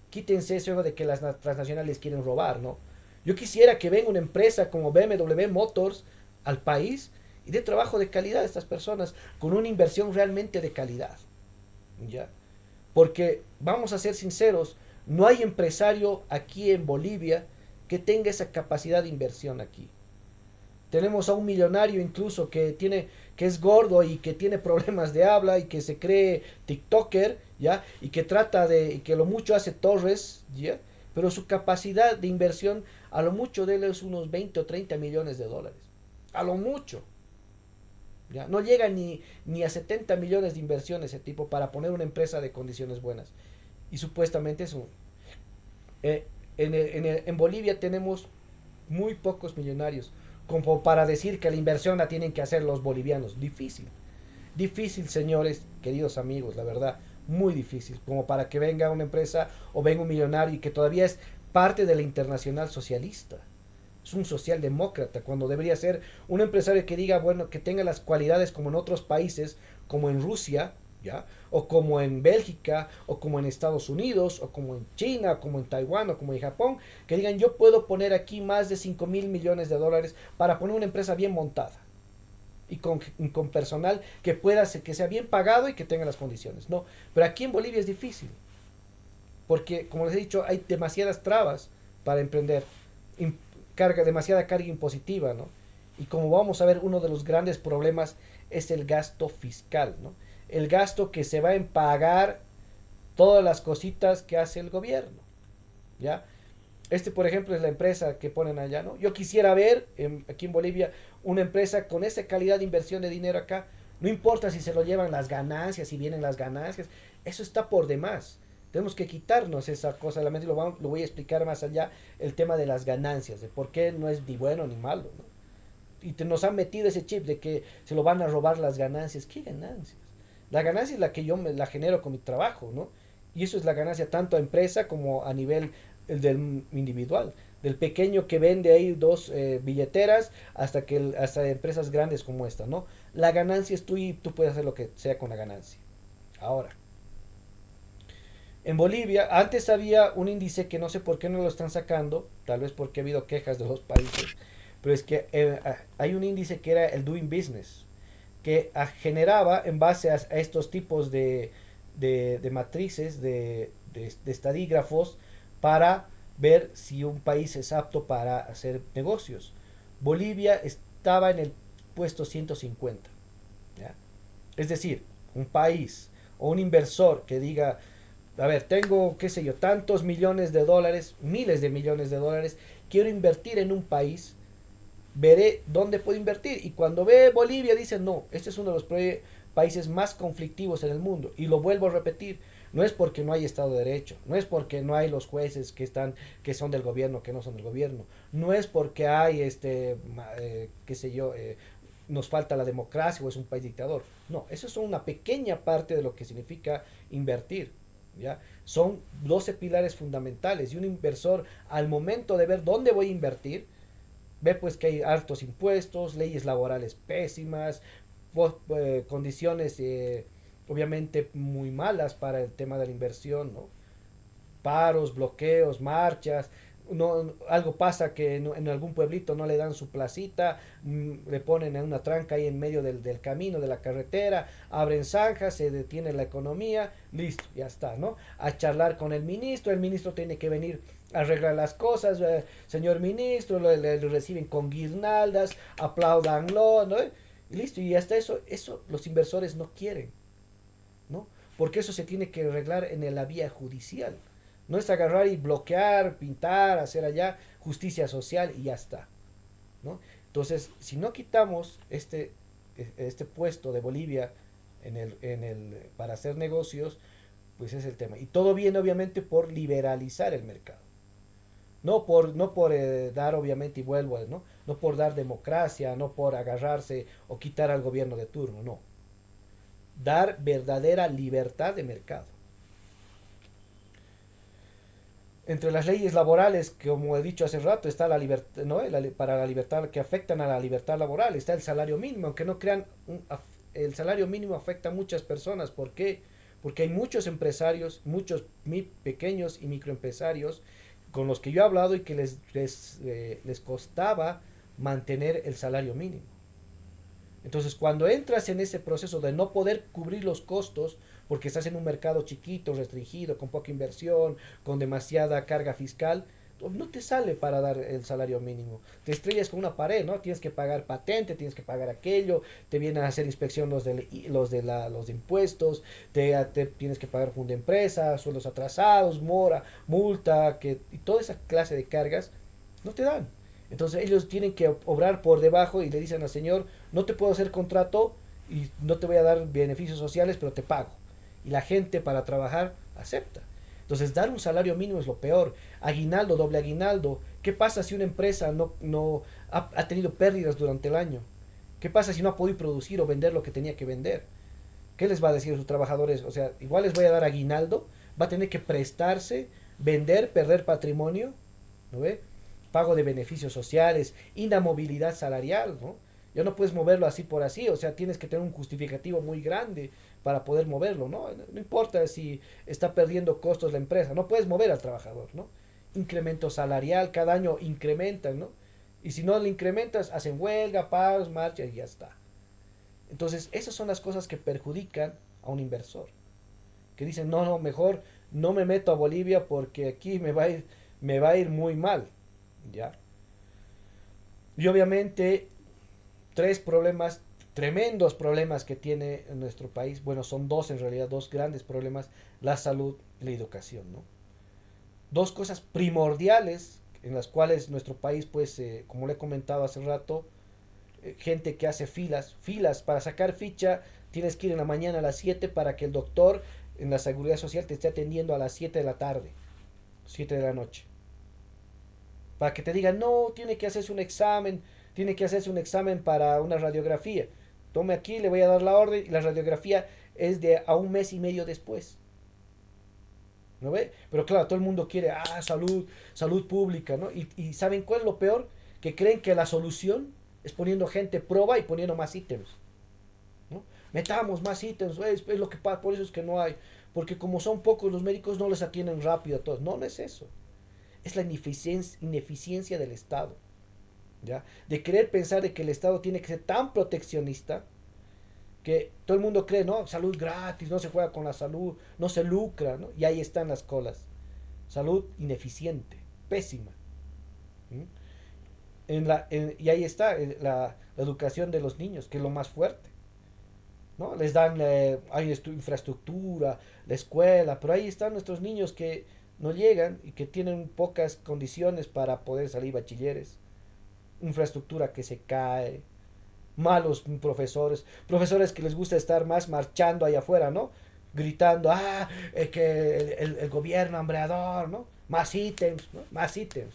Quítense eso de que las transnacionales quieren robar, ¿no? Yo quisiera que venga una empresa como BMW Motors al país y dé trabajo de calidad a estas personas con una inversión realmente de calidad, ¿ya? Porque vamos a ser sinceros, no hay empresario aquí en Bolivia que tenga esa capacidad de inversión aquí. Tenemos a un millonario incluso que es gordo y que tiene problemas de habla y que se cree TikToker, ¿ya? Y que que lo mucho hace torres, ¿ya? Pero su capacidad de inversión a lo mucho de él es unos 20 o 30 millones de dólares. A lo mucho. ¿Ya? No llega ni a 70 millones de inversión ese tipo para poner una empresa de condiciones buenas. Y supuestamente es en Bolivia tenemos muy pocos millonarios como para decir que la inversión la tienen que hacer los bolivianos. Difícil. Difícil, señores, queridos amigos, la verdad. Muy difícil. Como para que venga una empresa o venga un millonario y que todavía es parte de la internacional socialista. es un socialdemócrata, cuando debería ser un empresario que diga, bueno, que tenga las cualidades como en otros países, como en Rusia, ¿ya? O como en Bélgica, o como en Estados Unidos, o como en China, o como en Taiwán, o como en Japón, que digan, yo puedo poner aquí más de 5.000 millones de dólares para poner una empresa bien montada y con personal que pueda ser, que sea bien pagado y que tenga las condiciones. No, pero aquí en Bolivia es difícil, porque como les he dicho, hay demasiadas trabas para emprender, demasiada carga impositiva, ¿no? Y como vamos a ver, uno de los grandes problemas es el gasto fiscal, ¿no? El gasto que se va en pagar todas las cositas que hace el gobierno, ¿ya? Por ejemplo, es la empresa que ponen allá, ¿no? Yo quisiera ver aquí en Bolivia una empresa con esa calidad de inversión de dinero acá. No importa si se lo llevan las ganancias, si vienen las ganancias, eso está por demás. Tenemos que quitarnos esa cosa de la mente y lo voy a explicar más allá, el tema de las ganancias, de por qué no es ni bueno ni malo, ¿no? Y nos han metido ese chip de que se lo van a robar las ganancias. ¿Qué ganancias? La ganancia es la que yo la genero con mi trabajo, ¿no? Y eso es la ganancia tanto a empresa como a nivel del individual. Del pequeño que vende ahí dos billeteras hasta empresas grandes como esta, ¿no? La ganancia es tú y tú puedes hacer lo que sea con la ganancia. Ahora, en Bolivia antes había un índice que no sé por qué no lo están sacando, tal vez porque ha habido quejas de los países, pero es que hay un índice que era el Doing Business, que generaba en base a estos tipos de matrices, de estadígrafos, para ver si un país es apto para hacer negocios. Bolivia estaba en el puesto 150. ¿Ya? Es decir, un país o un inversor que diga, a ver, tengo, qué sé yo, tantos millones de dólares, miles de millones de dólares, quiero invertir en un país, veré dónde puedo invertir. Y cuando ve Bolivia dice, no, este es uno de los países más conflictivos en el mundo. Y lo vuelvo a repetir, no es porque no hay Estado de Derecho, no es porque no hay los jueces que son del gobierno, que no son del gobierno, no es porque hay, qué sé yo, nos falta la democracia o es un país dictador. No, eso es una pequeña parte de lo que significa invertir. ¿Ya? Son 12 pilares fundamentales y un inversor al momento de ver dónde voy a invertir, ve pues que hay altos impuestos, leyes laborales pésimas, condiciones obviamente muy malas para el tema de la inversión, ¿no? Paros, bloqueos, marchas. No, algo pasa que en algún pueblito no le dan su placita, le ponen en una tranca ahí en medio del camino, de la carretera, abren zanjas, se detiene la economía, listo, ya está, ¿no? A charlar con el ministro tiene que venir a arreglar las cosas, señor ministro, le reciben con guirnaldas, aplaudanlo, ¿no? Y listo, y hasta eso los inversores no quieren, ¿no? Porque eso se tiene que arreglar en la vía judicial. No es agarrar y bloquear, pintar, hacer allá justicia social y ya está, ¿no? Entonces, si no quitamos este puesto de Bolivia para hacer negocios, pues es el tema. Y todo viene obviamente por liberalizar el mercado. No por dar, obviamente, y vuelvo, ¿no? No por dar democracia, no por agarrarse o quitar al gobierno de turno, no. Dar verdadera libertad de mercado. Entre las leyes laborales, como he dicho hace rato, está la libertad, ¿no? Para la libertad, que afectan a la libertad laboral, está el salario mínimo, aunque no crean, el salario mínimo afecta a muchas personas. ¿Por qué? Porque hay muchos empresarios, muchos pequeños y microempresarios con los que yo he hablado y que les costaba mantener el salario mínimo. Entonces, cuando entras en ese proceso de no poder cubrir los costos, porque estás en un mercado chiquito, restringido, con poca inversión, con demasiada carga fiscal, no te sale para dar el salario mínimo. Te estrellas con una pared, ¿no? Tienes que pagar patente, tienes que pagar aquello, te vienen a hacer inspección los de impuestos, te tienes que pagar fund de empresa, sueldos atrasados, mora, multa, y toda esa clase de cargas no te dan. Entonces ellos tienen que obrar por debajo y le dicen al señor, no te puedo hacer contrato y no te voy a dar beneficios sociales, pero te pago. Y la gente para trabajar acepta. Entonces dar un salario mínimo es lo peor. Aguinaldo, doble aguinaldo. ¿Qué pasa si una empresa no ha tenido pérdidas durante el año? ¿Qué pasa si no ha podido producir o vender lo que tenía que vender? ¿Qué les va a decir a sus trabajadores? O sea, igual les voy a dar aguinaldo, va a tener que prestarse, vender, perder patrimonio, ¿no ve? pago de beneficios sociales, inamovilidad salarial, ¿no? Ya no puedes moverlo así por así, o sea, tienes que tener un justificativo muy grande para poder moverlo, ¿no? No importa si está perdiendo costos la empresa, no puedes mover al trabajador, ¿no? Incremento salarial, cada año incrementan, ¿no? Y si no le incrementas, hacen huelga, paros, marchas y ya está. Entonces, esas son las cosas que perjudican a un inversor. Que dicen, no, no, mejor no me meto a Bolivia porque aquí me va a ir muy mal, ¿ya? Y obviamente, tres problemas, tremendos problemas que tiene en nuestro país, bueno, son dos en realidad, dos grandes problemas, la salud y la educación, ¿no? Dos cosas primordiales en las cuales nuestro país, pues, como le he comentado hace rato, gente que hace filas para sacar ficha, tienes que ir en la mañana a las 7 para que el doctor en la seguridad social te esté atendiendo a las 7 de la tarde, 7 de la noche. Para que te digan, no, tiene que hacerse un examen para una radiografía. Tome aquí, le voy a dar la orden y la radiografía es de a un mes y medio después. ¿No ve? Pero claro, todo el mundo quiere, salud pública, ¿no? Y ¿saben cuál es lo peor? Que creen que la solución es poniendo gente prueba y poniendo más ítems, ¿no? Metamos más ítems, es lo que pasa, por eso es que no hay. Porque como son pocos los médicos no les atienden rápido a todos. No, no es eso. Es la ineficiencia del Estado, ¿ya? De querer pensar de que el Estado tiene que ser tan proteccionista que todo el mundo cree, no, salud gratis, no se juega con la salud, no se lucra, ¿no? Y ahí están las colas. Salud ineficiente, pésima. ¿Mm? Y ahí está la educación de los niños, que es lo más fuerte, ¿no? Les dan, hay infraestructura, la escuela, pero ahí están nuestros niños que no llegan y que tienen pocas condiciones para poder salir bachilleres, infraestructura que se cae, malos profesores que les gusta estar más marchando allá afuera, ¿no? Gritando, que el gobierno hambreador, ¿no? Más ítems, ¿no? Más ítems.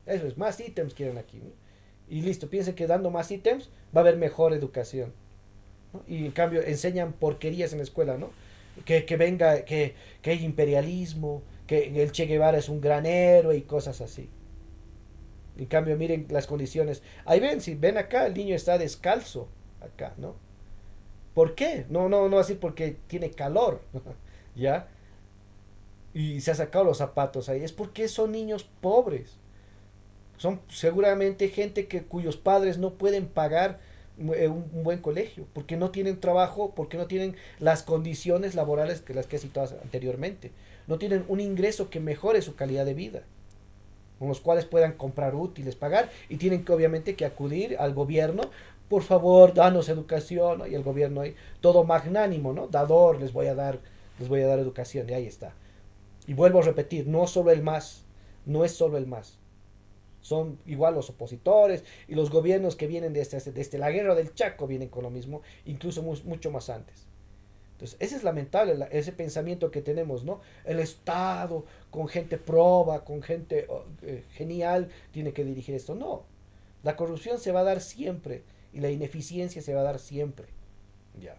Eso es, más ítems quieren aquí, ¿no? Y listo, piensen que dando más ítems va a haber mejor educación, ¿no? Y en cambio enseñan porquerías en la escuela, ¿no? Que hay imperialismo, que el Che Guevara es un gran héroe y cosas así. En cambio, miren las condiciones. Ahí ven, si ven acá, el niño está descalzo. Acá, ¿no? ¿Por qué? No así porque tiene calor. ¿Ya? Y se ha sacado los zapatos ahí. Es porque son niños pobres. Son seguramente gente cuyos padres no pueden pagar un buen colegio. Porque no tienen trabajo, porque no tienen las condiciones laborales que las que he citado anteriormente. No tienen un ingreso que mejore su calidad de vida, con los cuales puedan comprar útiles, pagar, y tienen que obviamente que acudir al gobierno, por favor, danos educación, ¿no? Y el gobierno ahí, todo magnánimo, ¿no? Dador, les voy a dar educación, y ahí está. Y vuelvo a repetir, no solo el MAS, no es solo el MAS. Son igual los opositores y los gobiernos que vienen desde la guerra del Chaco vienen con lo mismo, incluso mucho más antes. Entonces, ese es lamentable, ese pensamiento que tenemos, ¿no? El Estado, con gente proba, con gente genial, tiene que dirigir esto. No, la corrupción se va a dar siempre y la ineficiencia se va a dar siempre. Ya.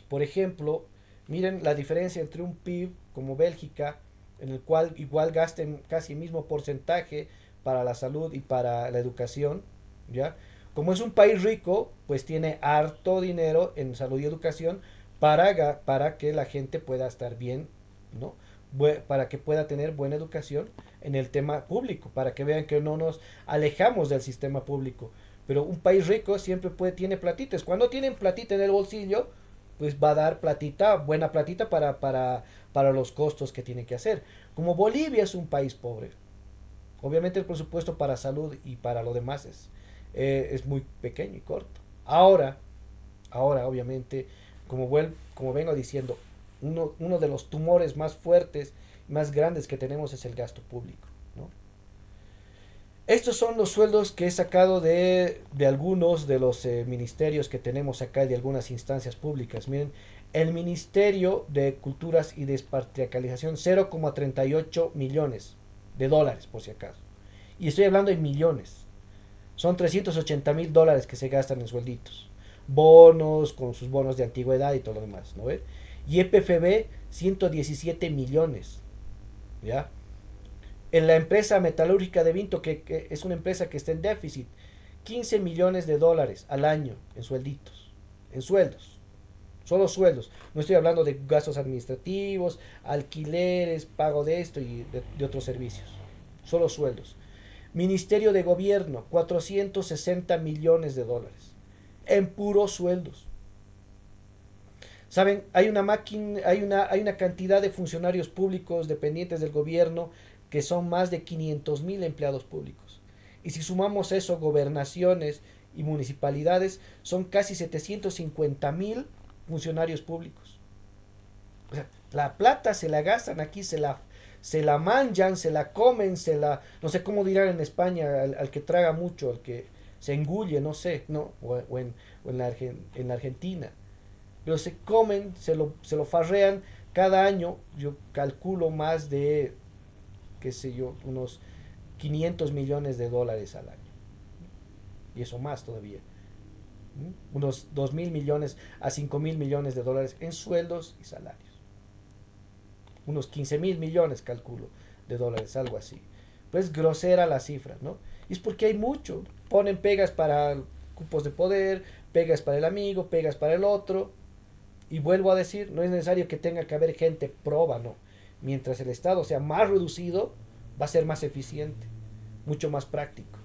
Por ejemplo, miren la diferencia entre un PIB como Bélgica, en el cual igual gasten casi el mismo porcentaje para la salud y para la educación, ¿ya? Como es un país rico, pues tiene harto dinero en salud y educación para que la gente pueda estar bien, ¿no? Para que pueda tener buena educación en el tema público, para que vean que no nos alejamos del sistema público. Pero un país rico siempre tiene platitas. Cuando tienen platita en el bolsillo, pues va a dar platita, buena platita para los costos que tienen que hacer. Como Bolivia es un país pobre, obviamente el presupuesto para salud y para lo demás es muy pequeño y corto. Ahora obviamente, como vengo diciendo, uno de los tumores más fuertes, más grandes que tenemos es el gasto público, ¿no? Estos son los sueldos que he sacado de algunos de los ministerios que tenemos acá y de algunas instancias públicas. Miren, el Ministerio de Culturas y Despatriarcalización, 0,38 millones de dólares, por si acaso. Y estoy hablando de millones. Son $380,000 que se gastan en suelditos. Bonos, con sus bonos de antigüedad y todo lo demás, ¿no ve? Y EPFB, 117 millones. ¿Ya? En la empresa metalúrgica de Vinto, que es una empresa que está en déficit, 15 millones de dólares al año en suelditos, en sueldos, solo sueldos. No estoy hablando de gastos administrativos, alquileres, pago de esto y de otros servicios, solo sueldos. Ministerio de Gobierno, 460 millones de dólares en puros sueldos. Saben, hay una cantidad de funcionarios públicos dependientes del gobierno que son más de 500.000 empleados públicos. Y si sumamos eso, gobernaciones y municipalidades, son casi 750.000 funcionarios públicos. O sea, la plata se la gastan aquí, se la manchan, se la comen, no sé cómo dirán en España, al que traga mucho, al que se engulle, no sé, no, en la Argentina. Pero se comen, se lo farrean cada año, yo calculo más de, qué sé yo, unos 500 millones de dólares al año. Y eso más todavía. Unos 2.000 millones a 5.000 millones de dólares en sueldos y salarios. Unos 15.000 millones, calculo, de dólares, algo así. Pues grosera la cifra, ¿no? Y es porque hay mucho. Ponen pegas para cupos de poder, pegas para el amigo, pegas para el otro. Y vuelvo a decir, no es necesario que tenga que haber gente proba, no. Mientras el Estado sea más reducido, va a ser más eficiente, mucho más práctico.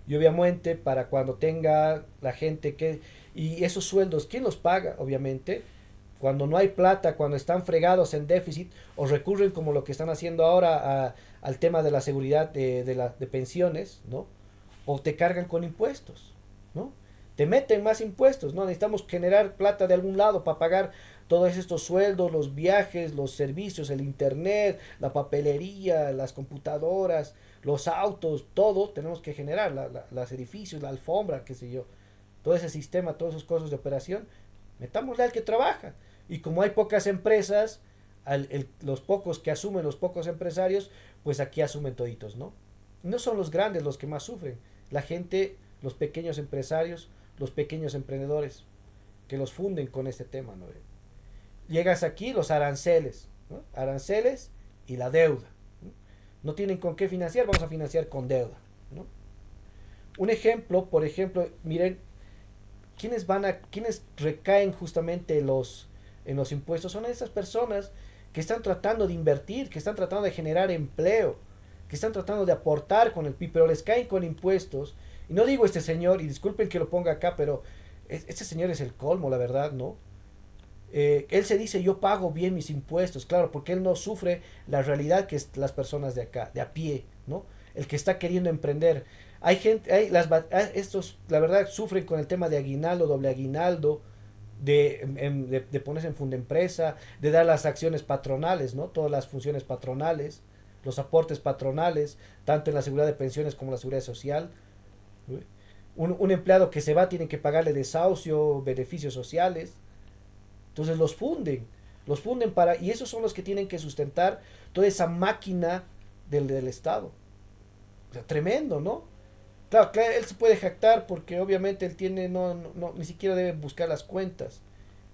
Y obviamente para cuando tenga la gente que... Y esos sueldos, ¿quién los paga? Obviamente, cuando no hay plata, cuando están fregados en déficit, o recurren como lo que están haciendo ahora al tema de la seguridad de pensiones, ¿no? O te cargan con impuestos, ¿no? Te meten más impuestos, ¿no? Necesitamos generar plata de algún lado para pagar todos estos sueldos, los viajes, los servicios, el internet, la papelería, las computadoras, los autos, todo tenemos que generar, los edificios, la alfombra, qué sé yo, todo ese sistema, todos esos costos de operación, metámosle al que trabaja. Y como hay pocas empresas, los pocos que asumen, los pocos empresarios, pues aquí asumen toditos, ¿no? No son los grandes los que más sufren, la gente, los pequeños empresarios, los pequeños emprendedores, que los funden con este tema, ¿no? Llegas aquí, los aranceles, ¿no? Aranceles y la deuda. No tienen con qué financiar, vamos a financiar con deuda, ¿no? Un ejemplo, por ejemplo, miren, ¿quiénes recaen justamente en los impuestos? Son esas personas que están tratando de invertir, que están tratando de generar empleo, que están tratando de aportar con el PIB, pero les caen con impuestos. Y no digo este señor, y disculpen que lo ponga acá, pero este señor es el colmo, la verdad, ¿no? Él se dice, yo pago bien mis impuestos, claro, porque él no sufre la realidad que es las personas de acá, de a pie, ¿no? El que está queriendo emprender. Hay gente, estos, la verdad, sufren con el tema de aguinaldo, doble aguinaldo, de ponerse en funda empresa, de dar las acciones patronales, ¿no? Todas las funciones patronales, los aportes patronales, tanto en la seguridad de pensiones como en la seguridad social. Un empleado que se va tiene que pagarle desahucio, beneficios sociales. Entonces los funden y esos son los que tienen que sustentar toda esa máquina del Estado. O sea, tremendo, ¿no? Claro, él se puede jactar porque obviamente él tiene, ni siquiera debe buscar las cuentas.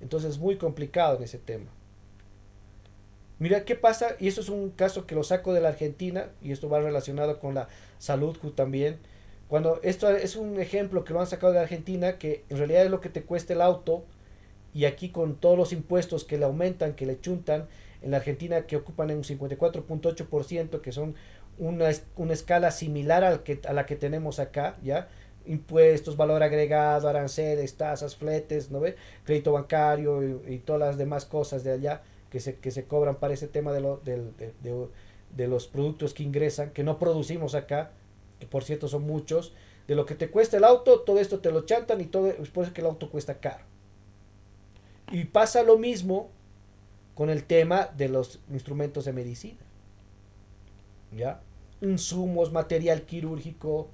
Entonces es muy complicado en ese tema. Mira qué pasa, y esto es un caso que lo saco de la Argentina, y esto va relacionado con la salud también. Cuando esto es un ejemplo que lo han sacado de la Argentina, que en realidad es lo que te cuesta el auto, y aquí con todos los impuestos que le aumentan, que le chuntan, en la Argentina que ocupan en un 54.8%, que son una escala similar a la que tenemos acá, ¿ya? Impuestos, valor agregado, aranceles, tasas, fletes, ¿no ve? Crédito bancario y todas las demás cosas de allá que se cobran para ese tema de los productos que ingresan, que no producimos acá, que por cierto son muchos, de lo que te cuesta el auto, todo esto te lo chantan y todo es por eso que el auto cuesta caro. Y pasa lo mismo con el tema de los instrumentos de medicina. ¿Ya? Insumos, material quirúrgico,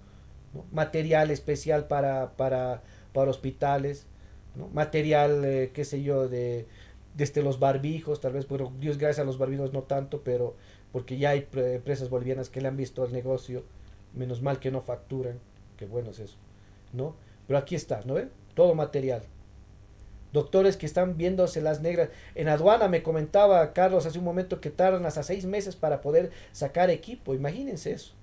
¿no? Material especial para hospitales, ¿no? Material, qué sé yo, desde los barbijos, tal vez, pero Dios gracias a los barbijos no tanto, pero porque ya hay empresas bolivianas que le han visto el negocio, menos mal que no facturan, que bueno es eso, ¿no? Pero aquí está, ¿no? Todo material. Doctores que están viéndose las negras. En aduana me comentaba Carlos hace un momento que tardan hasta 6 meses para poder sacar equipo. Imagínense eso.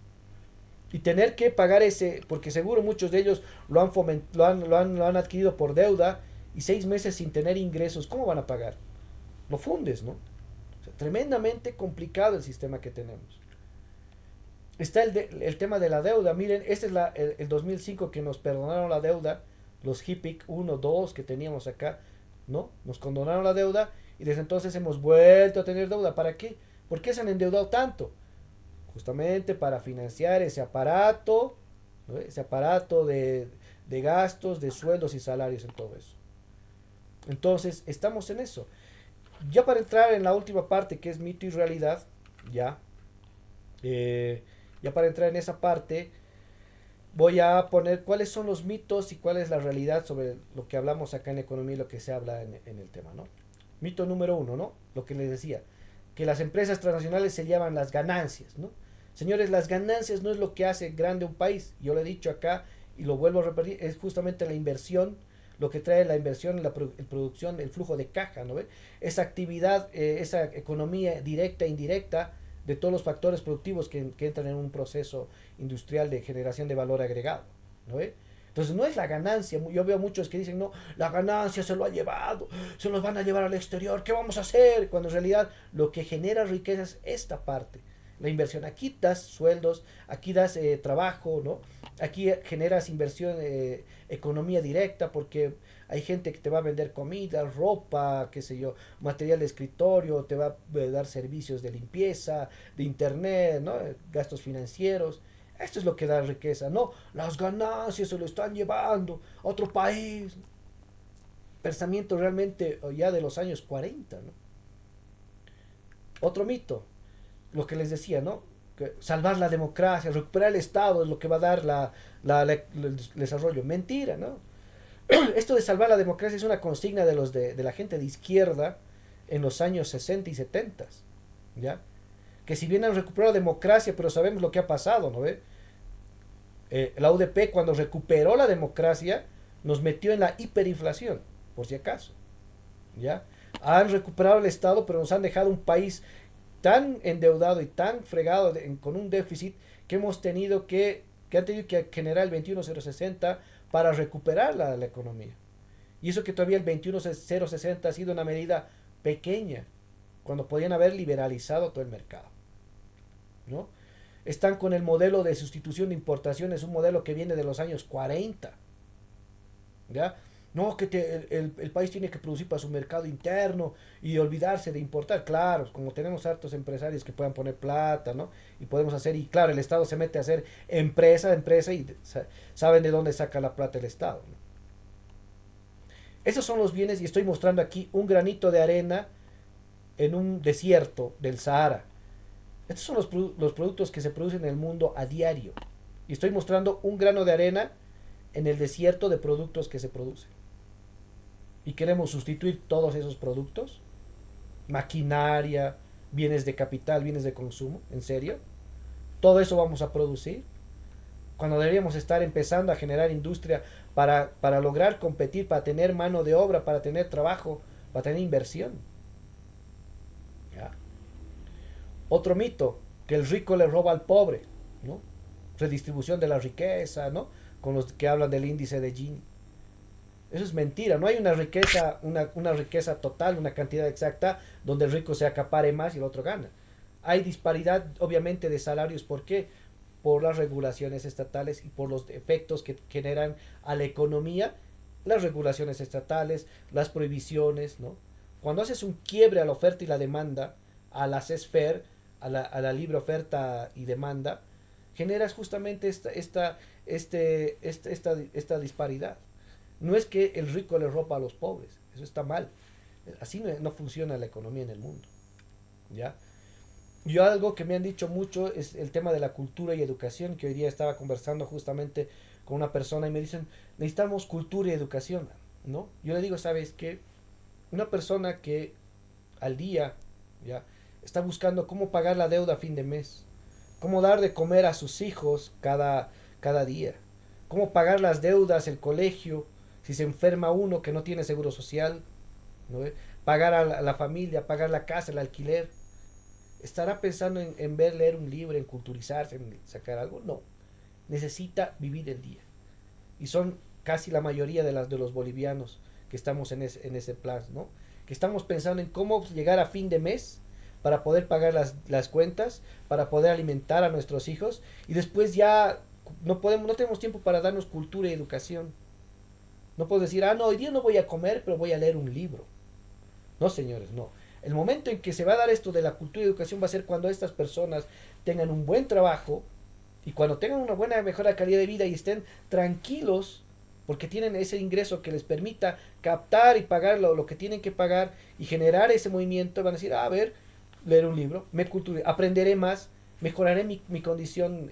Y tener que pagar ese, porque seguro muchos de ellos lo han adquirido por deuda y 6 meses sin tener ingresos. ¿Cómo van a pagar? Lo fundes, ¿no? O sea, tremendamente complicado el sistema que tenemos. Está el tema de la deuda. Miren, este es el 2005 que nos perdonaron la deuda. Los HIPIC 1, 2 que teníamos acá, ¿no? Nos condonaron la deuda y desde entonces hemos vuelto a tener deuda. ¿Para qué? ¿Por qué se han endeudado tanto? Justamente para financiar ese aparato, ¿no? Ese aparato de gastos, de sueldos y salarios en todo eso. Entonces, estamos en eso. Ya para entrar en la última parte, que es mito y realidad, ya, ya para entrar en esa parte, voy a poner cuáles son los mitos y cuál es la realidad sobre lo que hablamos acá en economía y lo que se habla en el tema, ¿no? Mito número 1, ¿no? Lo que les decía, que las empresas transnacionales se llevan las ganancias, ¿no? Señores, las ganancias no es lo que hace grande un país. Yo lo he dicho acá y lo vuelvo a repetir, es justamente la inversión, lo que trae la inversión, la producción, el flujo de caja, ¿no ve? Esa actividad, esa economía directa e indirecta de todos los factores productivos que entran en un proceso industrial de generación de valor agregado, ¿no ve? Entonces no es la ganancia. Yo veo muchos que dicen, no, la ganancia se lo ha llevado, se los van a llevar al exterior, ¿qué vamos a hacer? Cuando en realidad lo que genera riqueza es esta parte, la inversión. Aquí das sueldos, aquí das trabajo, ¿no? Aquí generas inversión, economía directa, porque hay gente que te va a vender comida, ropa, qué sé yo, material de escritorio, te va a dar servicios de limpieza, de internet, ¿no? Gastos financieros. Esto es lo que da riqueza, no, las ganancias se lo están llevando a otro país. Pensamiento realmente ya de los años 40, ¿no? Otro mito, lo que les decía, ¿no? Que salvar la democracia, recuperar el Estado es lo que va a dar el desarrollo. Mentira, ¿no? Esto de salvar la democracia es una consigna de la gente de izquierda en los años 60 y 70, ¿ya? Que si bien han recuperado democracia, pero sabemos lo que ha pasado, ¿no ve? La UDP cuando recuperó la democracia nos metió en la hiperinflación, por si acaso, ¿ya? Han recuperado el Estado, pero nos han dejado un país tan endeudado y tan fregado con un déficit que hemos tenido que han tenido que generar el 21060 para recuperar la economía. Y eso que todavía el 21060 ha sido una medida pequeña, cuando podían haber liberalizado todo el mercado, ¿no? Están con el modelo de sustitución de importaciones, un modelo que viene de los años 40, ¿ya? No, que el país tiene que producir para su mercado interno y olvidarse de importar. Claro, como tenemos hartos empresarios que puedan poner plata, ¿no? Y podemos hacer, y claro, el Estado se mete a hacer empresa y saben de dónde saca la plata el Estado, ¿no? Esos son los bienes y estoy mostrando aquí un granito de arena en un desierto del Sahara. Estos son los productos que se producen en el mundo a diario. Y estoy mostrando un grano de arena en el desierto de productos que se producen. Y queremos sustituir todos esos productos. Maquinaria, bienes de capital, bienes de consumo. ¿En serio? ¿Todo eso vamos a producir? Cuando deberíamos estar empezando a generar industria para lograr competir, para tener mano de obra, para tener trabajo, para tener inversión. ¿Ya? Otro mito, que el rico le roba al pobre, ¿no? Redistribución de la riqueza, ¿no? Con los que hablan del índice de Gini. Eso es mentira, no hay una riqueza, una riqueza total, una cantidad exacta donde el rico se acapare más y el otro gana. Hay disparidad, obviamente, de salarios. ¿Por qué? Por las regulaciones estatales y por los efectos que generan a la economía, las regulaciones estatales, las prohibiciones, ¿no? Cuando haces un quiebre a la oferta y la demanda, a la CESFER, a la libre oferta y demanda, generas justamente esta disparidad. No es que el rico le roba a los pobres, eso está mal. Así no funciona la economía en el mundo, ¿ya? Yo algo que me han dicho mucho es el tema de la cultura y educación, que hoy día estaba conversando justamente con una persona y me dicen, necesitamos cultura y educación, ¿no? Yo le digo, ¿sabes qué? Una persona que al día, ¿ya?, está buscando cómo pagar la deuda a fin de mes, cómo dar de comer a sus hijos cada día, cómo pagar las deudas, el colegio, si se enferma uno que no tiene seguro social, ¿no? Pagar a la familia, pagar la casa, el alquiler. ¿Estará pensando en ver, leer un libro, en culturizarse, en sacar algo? No. Necesita vivir el día. Y son casi la mayoría de los bolivianos que estamos en ese plan, ¿no? Que estamos pensando en cómo llegar a fin de mes para poder pagar las cuentas, para poder alimentar a nuestros hijos, y después ya no tenemos tiempo para darnos cultura y educación. No puedo decir, no, hoy día no voy a comer, pero voy a leer un libro. No, señores, no. El momento en que se va a dar esto de la cultura y educación va a ser cuando estas personas tengan un buen trabajo y cuando tengan una buena, mejor calidad de vida y estén tranquilos porque tienen ese ingreso que les permita captar y pagar lo que tienen que pagar y generar ese movimiento. Van a decir, a ver, leer un libro, aprenderé más, mejoraré mi condición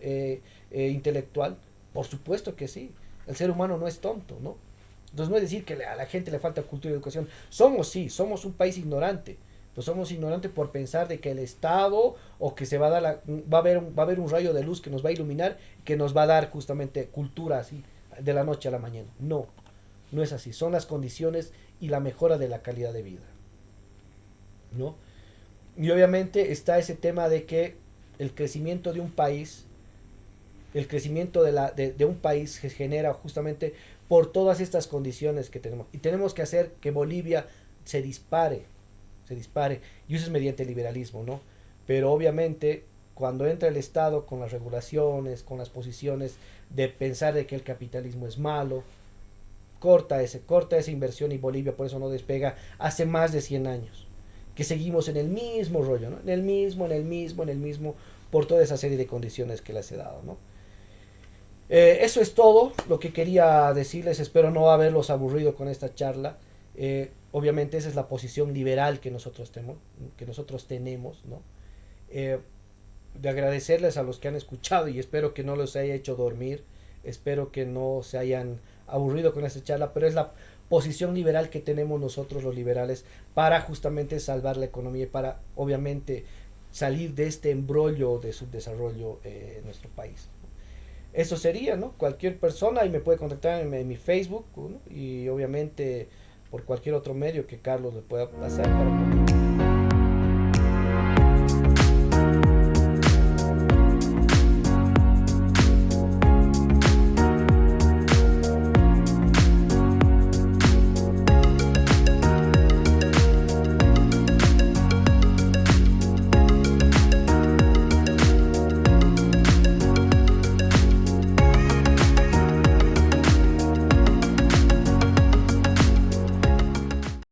intelectual. Por supuesto que sí. El ser humano no es tonto, ¿no? Entonces no es decir que a la gente le falta cultura y educación. Somos un país ignorante. Pues somos ignorantes por pensar de que el Estado o que se va a dar va a haber un rayo de luz que nos va a iluminar, que nos va a dar justamente cultura así de la noche a la mañana. No, no es así. Son las condiciones y la mejora de la calidad de vida, ¿no? Y obviamente está ese tema de que el crecimiento de un país, el crecimiento de un país se genera justamente por todas estas condiciones que tenemos. Y tenemos que hacer que Bolivia se dispare. Y eso es mediante el liberalismo, ¿no? Pero obviamente cuando entra el Estado con las regulaciones, con las posiciones de pensar de que el capitalismo es malo, corta esa inversión y Bolivia por eso no despega hace más de 100 años. Que seguimos en el mismo rollo, ¿no? En el mismo, por toda esa serie de condiciones que les he dado, ¿no? Eso es todo lo que quería decirles. Espero no haberlos aburrido con esta charla. Obviamente esa es la posición liberal que nosotros tenemos, ¿no? De agradecerles a los que han escuchado y espero que no los haya hecho dormir. Espero que no se hayan aburrido con esta charla, pero es la posición liberal que tenemos nosotros los liberales para justamente salvar la economía y para obviamente salir de este embrollo de subdesarrollo en nuestro país. Eso sería, ¿no? Cualquier persona y me puede contactar en mi Facebook, ¿no? Y obviamente por cualquier otro medio que Carlos le pueda pasar para